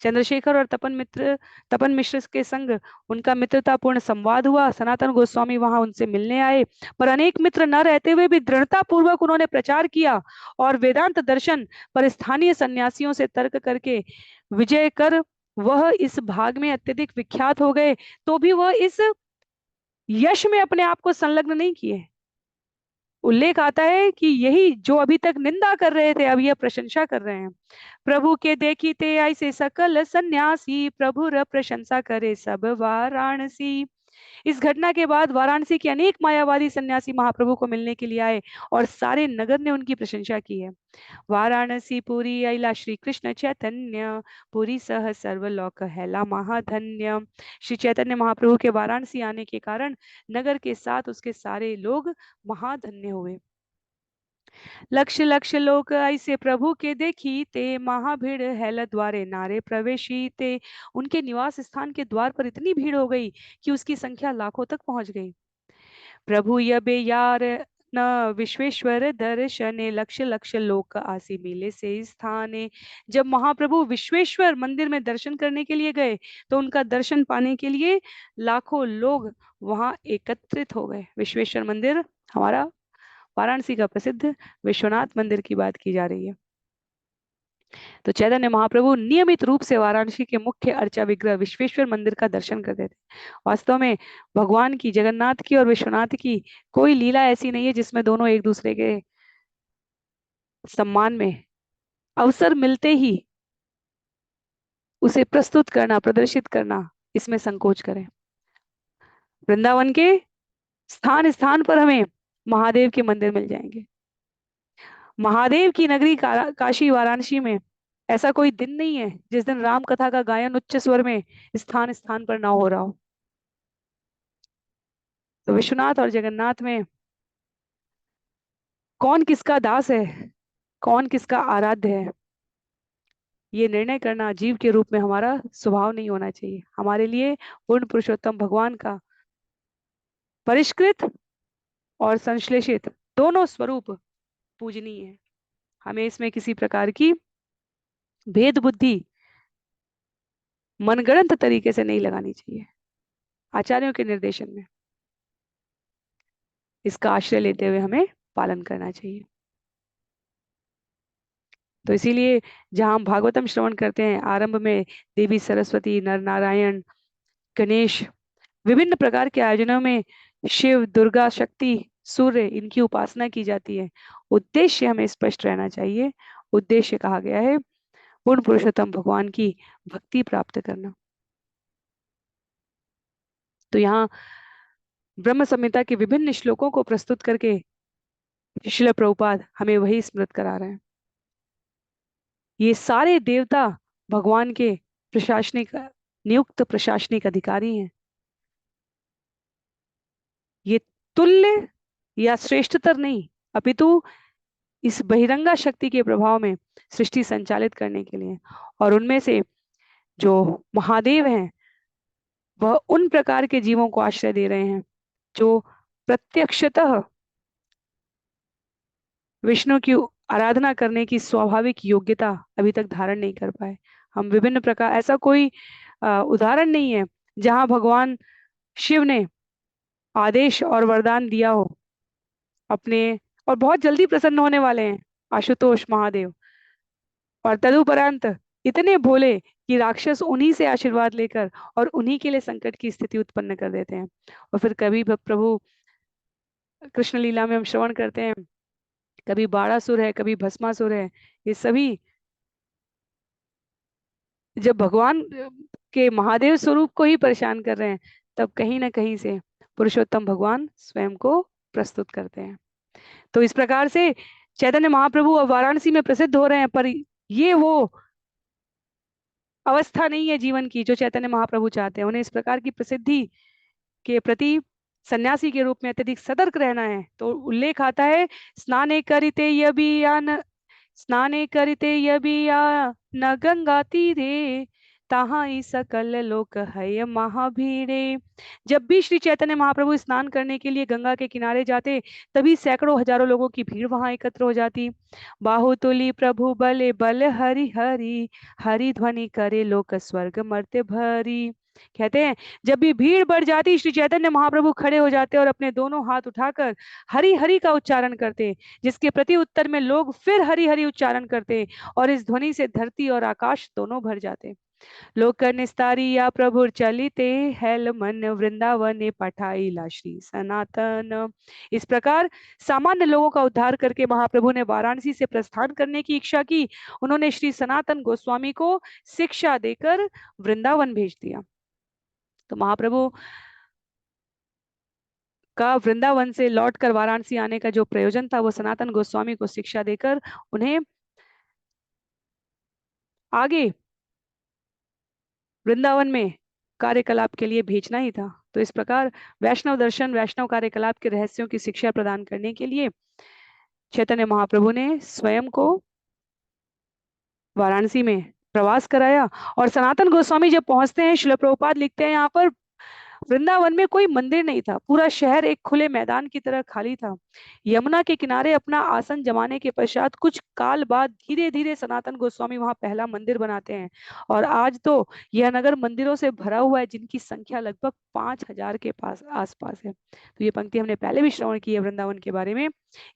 चंद्रशेखर और तपन मिश्र के संग उनका मित्रतापूर्ण संवाद हुआ। सनातन गोस्वामी वहां उनसे मिलने आए, पर अनेक मित्र न रहते हुए भी दृढ़ता पूर्वक उन्होंने प्रचार किया और वेदांत दर्शन पर स्थानीय सन्यासियों से तर्क करके विजय कर वह इस भाग में अत्यधिक विख्यात हो गए। तो भी वह इस यश में अपने आप को संलग्न नहीं किए। उल्लेख आता है कि यही जो अभी तक निंदा कर रहे थे अब यह प्रशंसा कर रहे हैं। प्रभु के देखिते ऐसे सकल सन्यासी, प्रभु र प्रशंसा करे सब वाराणसी। इस घटना के बाद वाराणसी के अनेक मायावादी सन्यासी महाप्रभु को मिलने के लिए आए और सारे नगर ने उनकी प्रशंसा की है। वाराणसी पुरी अला श्री कृष्ण चैतन्य, पुरी सह सर्वलोक हैला महाधन्य। श्री चैतन्य महाप्रभु के वाराणसी आने के कारण नगर के साथ उसके सारे लोग महाधन्य हुए। लक्ष लक्ष लोक ऐसे प्रभु के देखी ते, महाभीड़ हैल द्वारे नारे प्रवेशी ते। उनके निवास स्थान के द्वार पर इतनी भीड़ हो गई कि उसकी संख्या लाखों तक पहुंच गई। प्रभु यबे यार न विश्वेश्वर दर्शने, लक्ष लक्ष लोक आसी मिले से स्थाने। जब महाप्रभु विश्वेश्वर मंदिर में दर्शन करने के लिए गए तो उनका दर्शन पाने के लिए लाखों लोग वहां एकत्रित हो गए। विश्वेश्वर मंदिर हमारा वाराणसी का प्रसिद्ध विश्वनाथ मंदिर की बात की जा रही है। तो चैतन्य महाप्रभु नियमित रूप से वाराणसी के मुख्य अर्चा विग्रह विश्वेश्वर मंदिर का दर्शन करते थे। वास्तव में भगवान की, जगन्नाथ की और विश्वनाथ की कोई लीला ऐसी नहीं है जिसमें दोनों एक दूसरे के सम्मान में अवसर मिलते ही उसे प्रस्तुत करना, प्रदर्शित करना, इसमें संकोच करें। वृंदावन के स्थान स्थान पर हमें महादेव के मंदिर मिल जाएंगे। महादेव की नगरी काशी वाराणसी में ऐसा कोई दिन नहीं है जिस दिन राम कथा का गायन उच्च स्वर में स्थान स्थान पर ना हो रहा हो। तो विश्वनाथ और जगन्नाथ में कौन किसका दास है, कौन किसका आराध्य है, ये निर्णय करना जीव के रूप में हमारा स्वभाव नहीं होना चाहिए। हमारे लिए पूर्ण पुरुषोत्तम भगवान का परिष्कृत और संश्लेषित दोनों स्वरूप पूजनीय है। हमें इसमें किसी प्रकार की भेद बुद्धि मनगढ़ंत तरीके से नहीं लगानी चाहिए। आचार्यों के निर्देशन में इसका आश्रय लेते हुए हमें पालन करना चाहिए। तो इसीलिए जहां हम भागवतम श्रवण करते हैं, आरंभ में देवी सरस्वती, नर नारायण, गणेश, विभिन्न प्रकार के आयोजनों में शिव, दुर्गा, शक्ति, सूर्य, इनकी उपासना की जाती है। उद्देश्य हमें स्पष्ट रहना चाहिए। उद्देश्य कहा गया है पूर्ण पुरुषोत्तम भगवान की भक्ति प्राप्त करना। तो यहाँ ब्रह्म संहिता के विभिन्न श्लोकों को प्रस्तुत करके श्रील प्रभुपाद हमें वही स्मृत करा रहे हैं। ये सारे देवता भगवान के प्रशासनिक, नियुक्त प्रशासनिक अधिकारी हैं। ये तुल्य या श्रेष्ठतर नहीं, अपितु इस बहिरंगा शक्ति के प्रभाव में सृष्टि संचालित करने के लिए। और उनमें से जो महादेव हैं वह उन प्रकार के जीवों को आश्रय दे रहे हैं जो प्रत्यक्षतः विष्णु की आराधना करने की स्वाभाविक योग्यता अभी तक धारण नहीं कर पाए। हम विभिन्न प्रकार, ऐसा कोई उदाहरण नहीं है जहां भगवान शिव ने आदेश और वरदान दिया हो अपने, और बहुत जल्दी प्रसन्न होने वाले हैं आशुतोष महादेव, और तदुपरांत इतने भोले कि राक्षस उन्हीं से आशीर्वाद लेकर और उन्हीं के लिए संकट की स्थिति उत्पन्न कर देते हैं। और फिर कभी प्रभु कृष्ण लीला में हम श्रवण करते हैं, कभी बाड़ासुर है, कभी भस्मासुर है। ये सभी जब भगवान के महादेव स्वरूप को ही परेशान कर रहे हैं, तब कहीं ना कहीं से पुरुषोत्तम भगवान स्वयं को प्रस्तुत करते हैं। तो इस प्रकार से चैतन्य महाप्रभु अब वाराणसी में प्रसिद्ध हो रहे हैं, पर ये वो अवस्था नहीं है जीवन की जो चैतन्य महाप्रभु चाहते हैं। उन्हें इस प्रकार की प्रसिद्धि के प्रति सन्यासी के रूप में अत्यधिक सतर्क रहना है। तो उल्लेख आता है, स्नाने करिते यबियान स्नाने करिते यबिया न गंगा तीरे, तहाँ ही सकल लोक है महाभीड़े। जब भी श्री चैतन्य महाप्रभु स्नान करने के लिए गंगा के किनारे जाते, तभी सैकड़ों हजारों लोगों की भीड़ वहां एकत्र हो जाती। बाहुतुली प्रभु बले बल हरि हरि, हरि ध्वनि करे लोक स्वर्ग मर्त्य भरी। कहते हैं, जब भी भीड़ बढ़ जाती, श्री चैतन्य महाप्रभु खड़े हो जाते और अपने दोनों हाथ उठाकर हरि हरि का उच्चारण करते, जिसके प्रति उत्तर में लोग फिर हरि हरि उच्चारण करते, और इस ध्वनि से धरती और आकाश दोनों भर जाते। लोक निस्तारी या प्रभु चलिते, हैल मन वृंदावन पठाईला श्री सनातन। इस प्रकार सामान्य लोगों का उद्धार करके महाप्रभु ने वाराणसी से प्रस्थान करने की इच्छा की। उन्होंने श्री सनातन गोस्वामी को शिक्षा देकर वृंदावन भेज दिया। तो महाप्रभु का वृंदावन से लौटकर वाराणसी आने का जो प्रयोजन था, वो सनातन गोस्वामी को शिक्षा देकर उन्हें आगे वृंदावन में कार्यकलाप के लिए भेजना ही था। तो इस प्रकार वैष्णव दर्शन, वैष्णव कार्यकलाप के रहस्यों की शिक्षा प्रदान करने के लिए चैतन्य महाप्रभु ने स्वयं को वाराणसी में प्रवास कराया। और सनातन गोस्वामी जब पहुंचते हैं, शिल प्रभुपाद लिखते हैं, यहाँ पर वृंदावन में कोई मंदिर नहीं था, पूरा शहर एक खुले मैदान की तरह खाली था। यमुना के किनारे अपना आसन जमाने के पश्चात कुछ काल बाद धीरे धीरे सनातन गोस्वामी वहां पहला मंदिर बनाते हैं, और आज तो यह नगर मंदिरों से भरा हुआ है, जिनकी संख्या लगभग 5,000 के पास आसपास है। तो ये पंक्ति हमने पहले भी श्रवण की है वृंदावन के बारे में।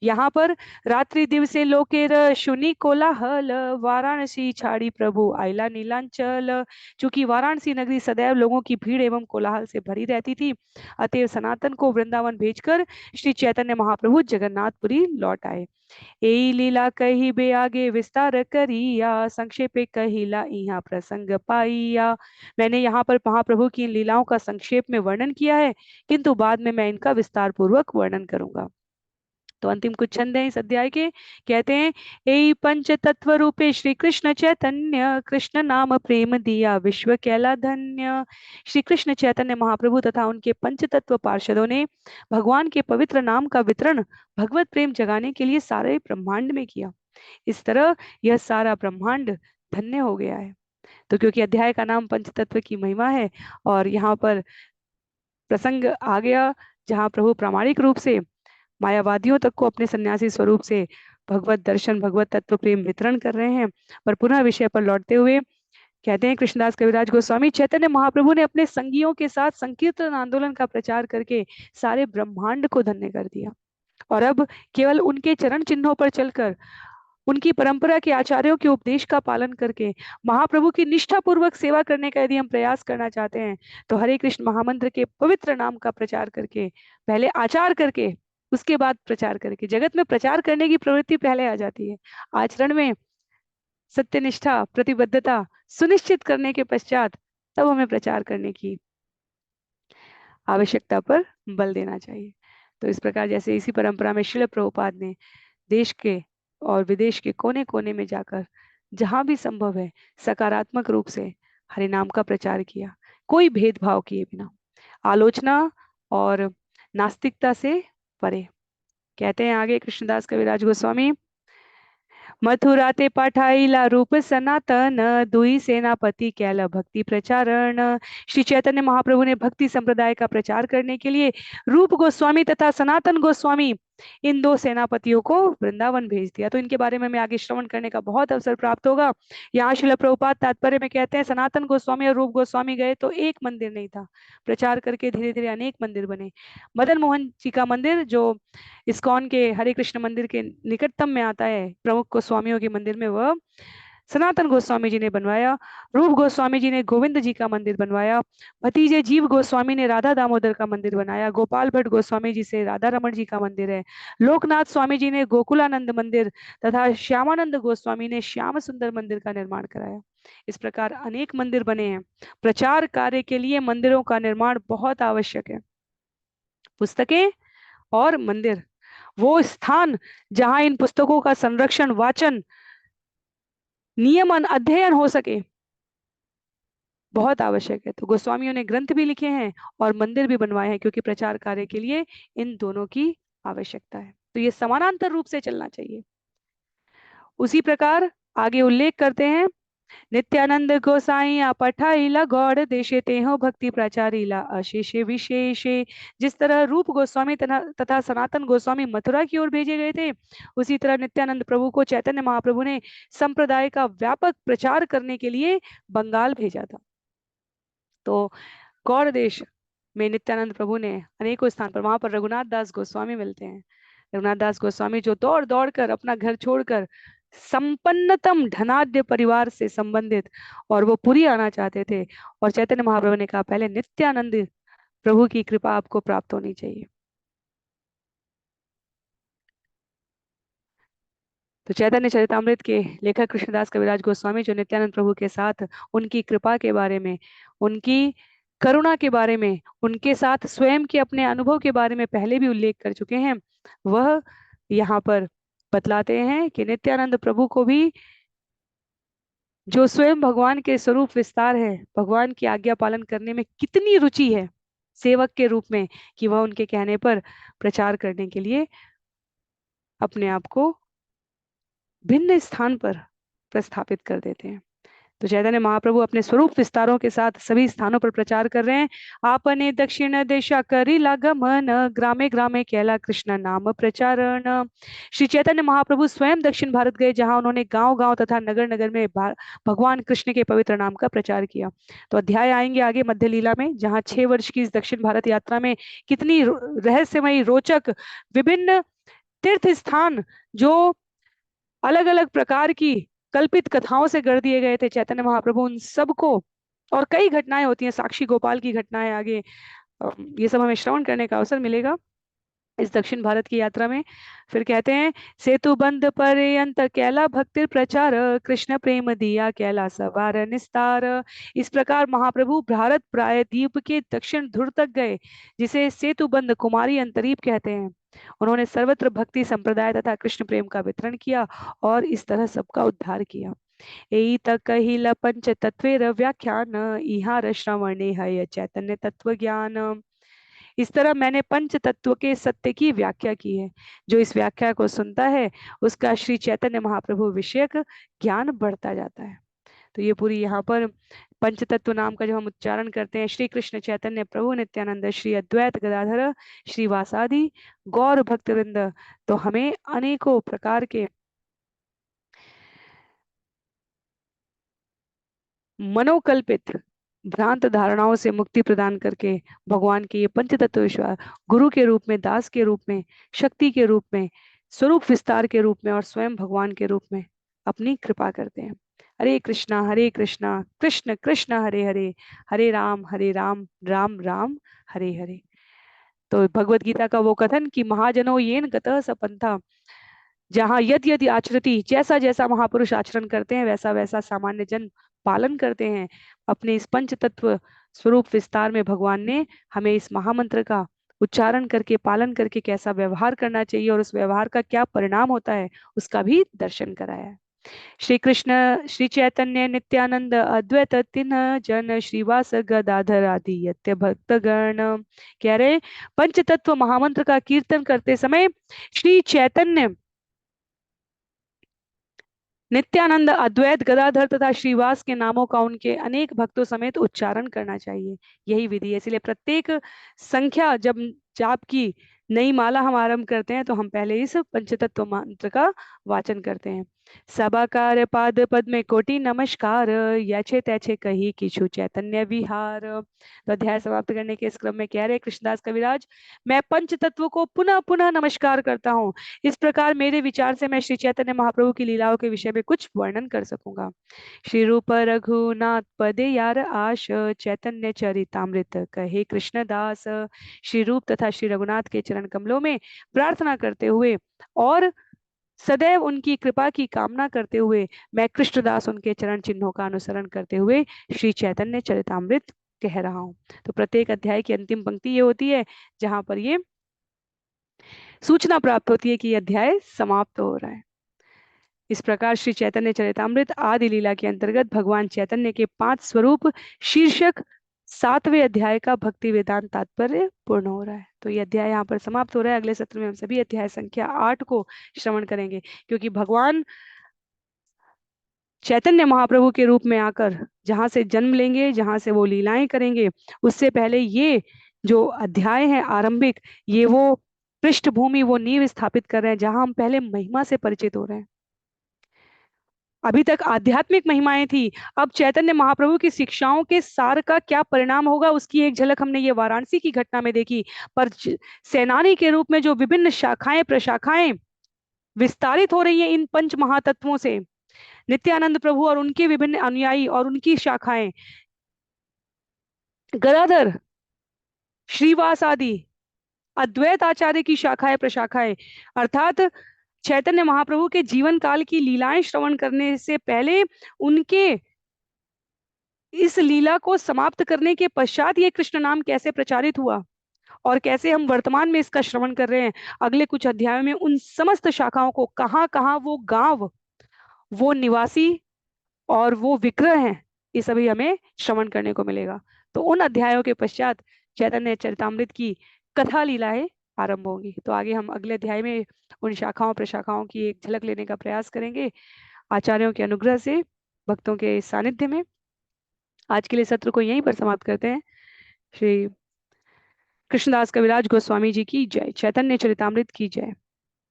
यहाँ पर रात्रि दिवसे लोकेर शुनि कोलाहल, वाराणसी छाड़ी प्रभु आइला नीलांचल। चूंकि वाराणसी नगरी सदैव लोगों की भीड़ एवं कोलाहल से भरी रहती थी, अतएव सनातन को वृंदावन भेजकर श्री चैतन्य महाप्रभु जगन्नाथपुरी लौट आए। यही लीला कही बे आगे विस्तार करिया, संक्षेपे कहिला यहाँ प्रसंग पाइया। मैंने यहाँ पर महाप्रभु की इन लीलाओं का संक्षेप में वर्णन किया है, किंतु बाद में मैं इनका विस्तार पूर्वक वर्णन करूंगा। तो अंतिम कुछ छंद हैं इस अध्याय के। कहते हैं, ए पंच तत्व रूपे श्री कृष्ण चैतन्य, कृष्ण नाम प्रेम दिया विश्व कैला धन्य। श्री कृष्ण चैतन्य महाप्रभु तथा उनके पंच तत्व पार्षदों ने भगवान के पवित्र नाम का वितरण भगवत प्रेम जगाने के लिए सारे ब्रह्मांड में किया। इस तरह यह सारा ब्रह्मांड धन्य हो गया है। तो क्योंकि अध्याय का नाम पंचतत्व की महिमा है, और यहाँ पर प्रसंग आ गया जहाँ प्रभु प्रामाणिक रूप से मायावादियों तक को अपने सन्यासी स्वरूप से भगवत दर्शन, भगवत तत्व प्रेम वितरण कर रहे हैं। पर पुनः विषय पर लौटते हुए कहते हैं, कृष्णदास कविराज गोस्वामी चैतन्य महाप्रभु ने अपने संगियों के साथ संकीर्तन आंदोलन का प्रचार करके सारे ब्रह्मांड को धन्य कर दिया। और अब केवल उनके चरण चिन्हों पर चलकर, उनकी परंपरा के आचार्यों के उपदेश का पालन करके, महाप्रभु की निष्ठा पूर्वक सेवा करने का यदि हम प्रयास करना चाहते हैं, तो हरे कृष्ण महामंत्र के पवित्र नाम का प्रचार करके, पहले आचार करके उसके बाद प्रचार करके, जगत में प्रचार करने की प्रवृत्ति पहले आ जाती है, आचरण में सत्यनिष्ठा प्रतिबद्धता सुनिश्चित करने के पश्चात तब हमें प्रचार करने की आवश्यकता पर बल देना चाहिए। तो इस प्रकार जैसे इसी परंपरा में शिल प्रभुपाद ने देश के और विदेश के कोने कोने में जाकर जहां भी संभव है सकारात्मक रूप से हरि नाम का प्रचार किया, कोई भेदभाव किए बिना, आलोचना और नास्तिकता से परे। कहते हैं आगे कृष्णदास कविराज गोस्वामी, मथुरा ते पाठाईला रूप सनातन, दुई सेनापति कैला भक्ति प्रचारण। श्री चैतन्य महाप्रभु ने भक्ति संप्रदाय का प्रचार करने के लिए रूप गोस्वामी तथा सनातन गोस्वामी, इन दो सेनापतियों को वृंदावन भेज दिया। तो इनके बारे में हमें आगे श्रवण करने का बहुत अवसर प्राप्त होगा। यहाँ श्रील प्रभुपाद तात्पर्य में कहते हैं, सनातन गोस्वामी और रूप गोस्वामी गए तो एक मंदिर नहीं था, प्रचार करके धीरे धीरे अनेक मंदिर बने। मदन मोहन जी का मंदिर जो इस्कॉन के हरे कृष्ण मंदिर के निकटतम में आता है, प्रमुख गोस्वामियों के मंदिर में, वह सनातन गोस्वामी जी ने बनवाया। रूप गोस्वामी जी ने गोविंद जी का मंदिर बनवाया। भतीजे जीव गोस्वामी ने राधा दामोदर का मंदिर बनाया। गोपाल भट्ट गोस्वामी जी से राधा रमण जी का मंदिर है। लोकनाथ स्वामी जी ने गोकुलानंद मंदिर तथा श्यामानंद गोस्वामी ने श्याम सुंदर मंदिर का निर्माण कराया। इस प्रकार अनेक मंदिर बने हैं। प्रचार कार्य के लिए मंदिरों का निर्माण बहुत आवश्यक है। पुस्तकें और मंदिर, वो स्थान जहां इन पुस्तकों का संरक्षण, वाचन, नियमन, अध्ययन हो सके, बहुत आवश्यक है। तो गोस्वामियों ने ग्रंथ भी लिखे हैं और मंदिर भी बनवाए हैं, क्योंकि प्रचार कार्य के लिए इन दोनों की आवश्यकता है। तो ये समानांतर रूप से चलना चाहिए। उसी प्रकार आगे उल्लेख करते हैं, नित्यानंद गोसाई पठाइला गौड़ देशे तेहो भक्ति प्रचारीला अशेषे विशेषे। जिस तरह रूप गोस्वामी तथा सनातन गोस्वामी मथुरा की ओर भेजे गए थे, उसी तरह नित्यानंद प्रभु को चैतन्य महाप्रभु ने संप्रदाय का व्यापक प्रचार करने के लिए बंगाल भेजा था। तो गौड़ देश में नित्यानंद प्रभु ने अनेकों स्थान पर, वहां पर रघुनाथ दास गोस्वामी मिलते हैं। रघुनाथ दास गोस्वामी जो दौड़ दौड़ कर अपना घर छोड़कर संपन्नतम धनाढ्य परिवार से संबंधित, और वो पुरी आना चाहते थे, और चैतन्य महाप्रभु ने कहा पहले नित्यानंद प्रभु की कृपा आपको प्राप्त होनी चाहिए। तो चैतन्य चरितमृत के लेखक कृष्णदास कविराज गोस्वामी, जो नित्यानंद प्रभु के साथ उनकी कृपा के बारे में, उनकी करुणा के बारे में, उनके साथ स्वयं के अपने अनुभव के बारे में पहले भी उल्लेख कर चुके हैं, वह यहाँ पर बतलाते हैं कि नित्यानंद प्रभु को भी जो स्वयं भगवान के स्वरूप विस्तार है, भगवान की आज्ञा पालन करने में कितनी रुचि है सेवक के रूप में, कि वह उनके कहने पर प्रचार करने के लिए अपने आप को भिन्न स्थान पर प्रस्थापित कर देते हैं। तो चैतन्य महाप्रभु अपने स्वरूप विस्तारों के साथ सभी स्थानों पर प्रचार कर रहे हैं। आपने दक्षिण देशा करी लागमन, ग्रामे ग्रामे कैला कृष्ण नाम प्रचारण। श्री चैतन्य महाप्रभु स्वयं दक्षिण भारत गए, जहां उन्होंने गांव गांव तथा नगर नगर में भगवान कृष्ण के पवित्र नाम का प्रचार किया। तो अध्याय आएंगे आगे मध्य लीला में, जहां 6 वर्ष की इस दक्षिण भारत यात्रा में कितनी रहस्यमयी, रोचक, विभिन्न तीर्थ स्थान जो अलग अलग प्रकार की कल्पित कथाओं से गढ़ दिए गए थे, चैतन्य महाप्रभु उन सबको, और कई घटनाएं होती हैं, साक्षी गोपाल की घटनाएं आगे, ये सब हमें श्रवण करने का अवसर मिलेगा इस दक्षिण भारत की यात्रा में। फिर कहते हैं, सेतु बंद पर्यंत कैला भक्ति प्रचार, कृष्ण प्रेम दिया कैला सवार निस्तार। इस प्रकार महाप्रभु भारत प्राय द्वीप के दक्षिण ध्रुव तक गए, जिसे सेतु बंद कुमारी अंतरीप कहते हैं। उन्होंने सर्वत्र भक्ति संप्रदाय तथा कृष्ण प्रेम का वितरण किया और इस तरह सबका उद्धार किया। एई तक कहिला पंच तत्वेर व्याख्यान, इहार श्रवणे है चैतन्य तत्व ज्ञान। इस तरह मैंने पंच तत्व के सत्य की व्याख्या की है। जो इस व्याख्या को सुनता है, उसका श्री चैतन्य महाप्रभु विषयक ज्ञान बढ़ता जाता है। तो ये पूरी यहाँ पर पंच तत्व नाम का जो हम उच्चारण करते हैं, श्री कृष्ण चैतन्य प्रभु नित्यानंद, श्री अद्वैत गदाधर, श्री वासादि गौर भक्तवृंद, तो हमें अनेकों प्रकार के मनोकल्पित भ्रांत धारणाओं से मुक्ति प्रदान करके भगवान के ये पंच तत्व विश्वास, गुरु के रूप में, दास के रूप में, शक्ति के रूप में, स्वरूप विस्तार के रूप में और स्वयं भगवान के रूप में अपनी कृपा करते हैं। हरे कृष्णा कृष्ण कृष्ण हरे हरे, हरे राम राम राम हरे हरे। तो भगवत गीता का वो कथन कि महाजनो येन गतः स पंथा, जहाँ यदि यदि आचरती, जैसा जैसा महापुरुष आचरण करते हैं वैसा वैसा सामान्य जन पालन करते हैं। अपने इस पंच तत्व स्वरूप विस्तार में भगवान ने हमें इस महामंत्र का उच्चारण करके, पालन करके कैसा व्यवहार करना चाहिए और उस व्यवहार का क्या परिणाम होता है, उसका भी दर्शन कराया है। श्री कृष्ण श्री चैतन्य नित्यानंद अद्वैत तिन्ह जन, श्रीवास गदाधर आदि यत्य भक्तगण। कह रहे पंच तत्व महामंत्र का कीर्तन करते समय श्री चैतन्य, नित्यानंद, अद्वैत गदाधर तथा श्रीवास के नामों का उनके अनेक भक्तों समेत उच्चारण करना चाहिए। यही विधि है। इसलिए प्रत्येक संख्या जब जाप की नई माला हम आरंभ करते हैं, तो हम पहले इस पंचतत्व मंत्र का वाचन करते हैं। सबाकार पाद पद में कोटि नमस्कार, यछे तैछे कही किछु चैतन्य विहार। तो अध्याय समाप्त करने के इस क्रम में कह रहे कृष्णदास कविराज, मैं पंच तत्व को पुनः पुनः नमस्कार करता हूँ। इस प्रकार मेरे विचार से मैं श्री चैतन्य महाप्रभु की लीलाओं के विषय में कुछ वर्णन कर सकूंगा। श्री रूप रघुनाथ पदे यार आश, चैतन्य चरितामृत कहे कृष्णदास। श्री रूप तथा श्री रघुनाथ के चरण कमलों में प्रार्थना करते हुए और सदैव उनकी कृपा की कामना करते हुए मैं कृष्णदास उनके चरण चिन्हों का अनुसरण करते हुए श्री चैतन्य चरितामृत कह रहा हूँ। तो प्रत्येक अध्याय की अंतिम पंक्ति ये होती है जहां पर ये सूचना प्राप्त होती है कि यह अध्याय समाप्त हो रहा है। इस प्रकार श्री चैतन्य चरितामृत आदि लीला के अंतर्गत भगवान चैतन्य के 5 स्वरूप शीर्षक 7वें अध्याय का भक्ति वेदांत तात्पर्य पूर्ण हो रहा है। तो ये अध्याय यहाँ पर समाप्त हो रहा है। अगले सत्र में हम सभी अध्याय संख्या 8 को श्रवण करेंगे, क्योंकि भगवान चैतन्य महाप्रभु के रूप में आकर जहां से जन्म लेंगे, जहां से वो लीलाएं करेंगे, उससे पहले ये जो अध्याय है आरंभिक, ये वो पृष्ठभूमि, वो नींव स्थापित कर रहे हैं, जहां हम पहले महिमा से परिचित हो रहे हैं। अभी तक आध्यात्मिक महिमाएं थी, अब चैतन्य महाप्रभु की शिक्षाओं के सार का क्या परिणाम होगा, उसकी एक झलक हमने ये वाराणसी की घटना में देखी। पर सेनानी के रूप में जो विभिन्न शाखाएं प्रशाखाएं विस्तारित हो रही हैं इन पंच महातत्वों से, नित्यानंद प्रभु और उनके विभिन्न अनुयायी और उनकी शाखाएं, गदाधर, श्रीवास आदि अद्वैत आचार्य की शाखाएं प्रशाखाएं, अर्थात चैतन्य महाप्रभु के जीवन काल की लीलाएं श्रवण करने से पहले, उनके इस लीला को समाप्त करने के पश्चात ये कृष्ण नाम कैसे प्रचारित हुआ और कैसे हम वर्तमान में इसका श्रवण कर रहे हैं, अगले कुछ अध्यायों में उन समस्त शाखाओं को, कहाँ कहाँ वो गांव, वो निवासी और वो विग्रह हैं, ये सभी हमें श्रवण करने को मिलेगा। तो उन अध्यायों के पश्चात चैतन्य चरितामृत की कथा लीलाएं आरंभ होंगी। तो आगे हम अगले अध्याय में उन शाखाओं प्रशाखाओं की एक झलक लेने का प्रयास करेंगे आचार्यों के अनुग्रह से, भक्तों के सानिध्य में। आज के लिए सत्र को यहीं पर समाप्त करते हैं। श्री कृष्णदास कविराज गोस्वामी जी की जय, चैतन्य चरितामृत की जय,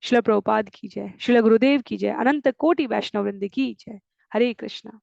शिल प्रभुपाद की जय, शिल गुरुदेव की जय, अनंत कोटि वैष्णव वृंद की जय। हरे कृष्णा।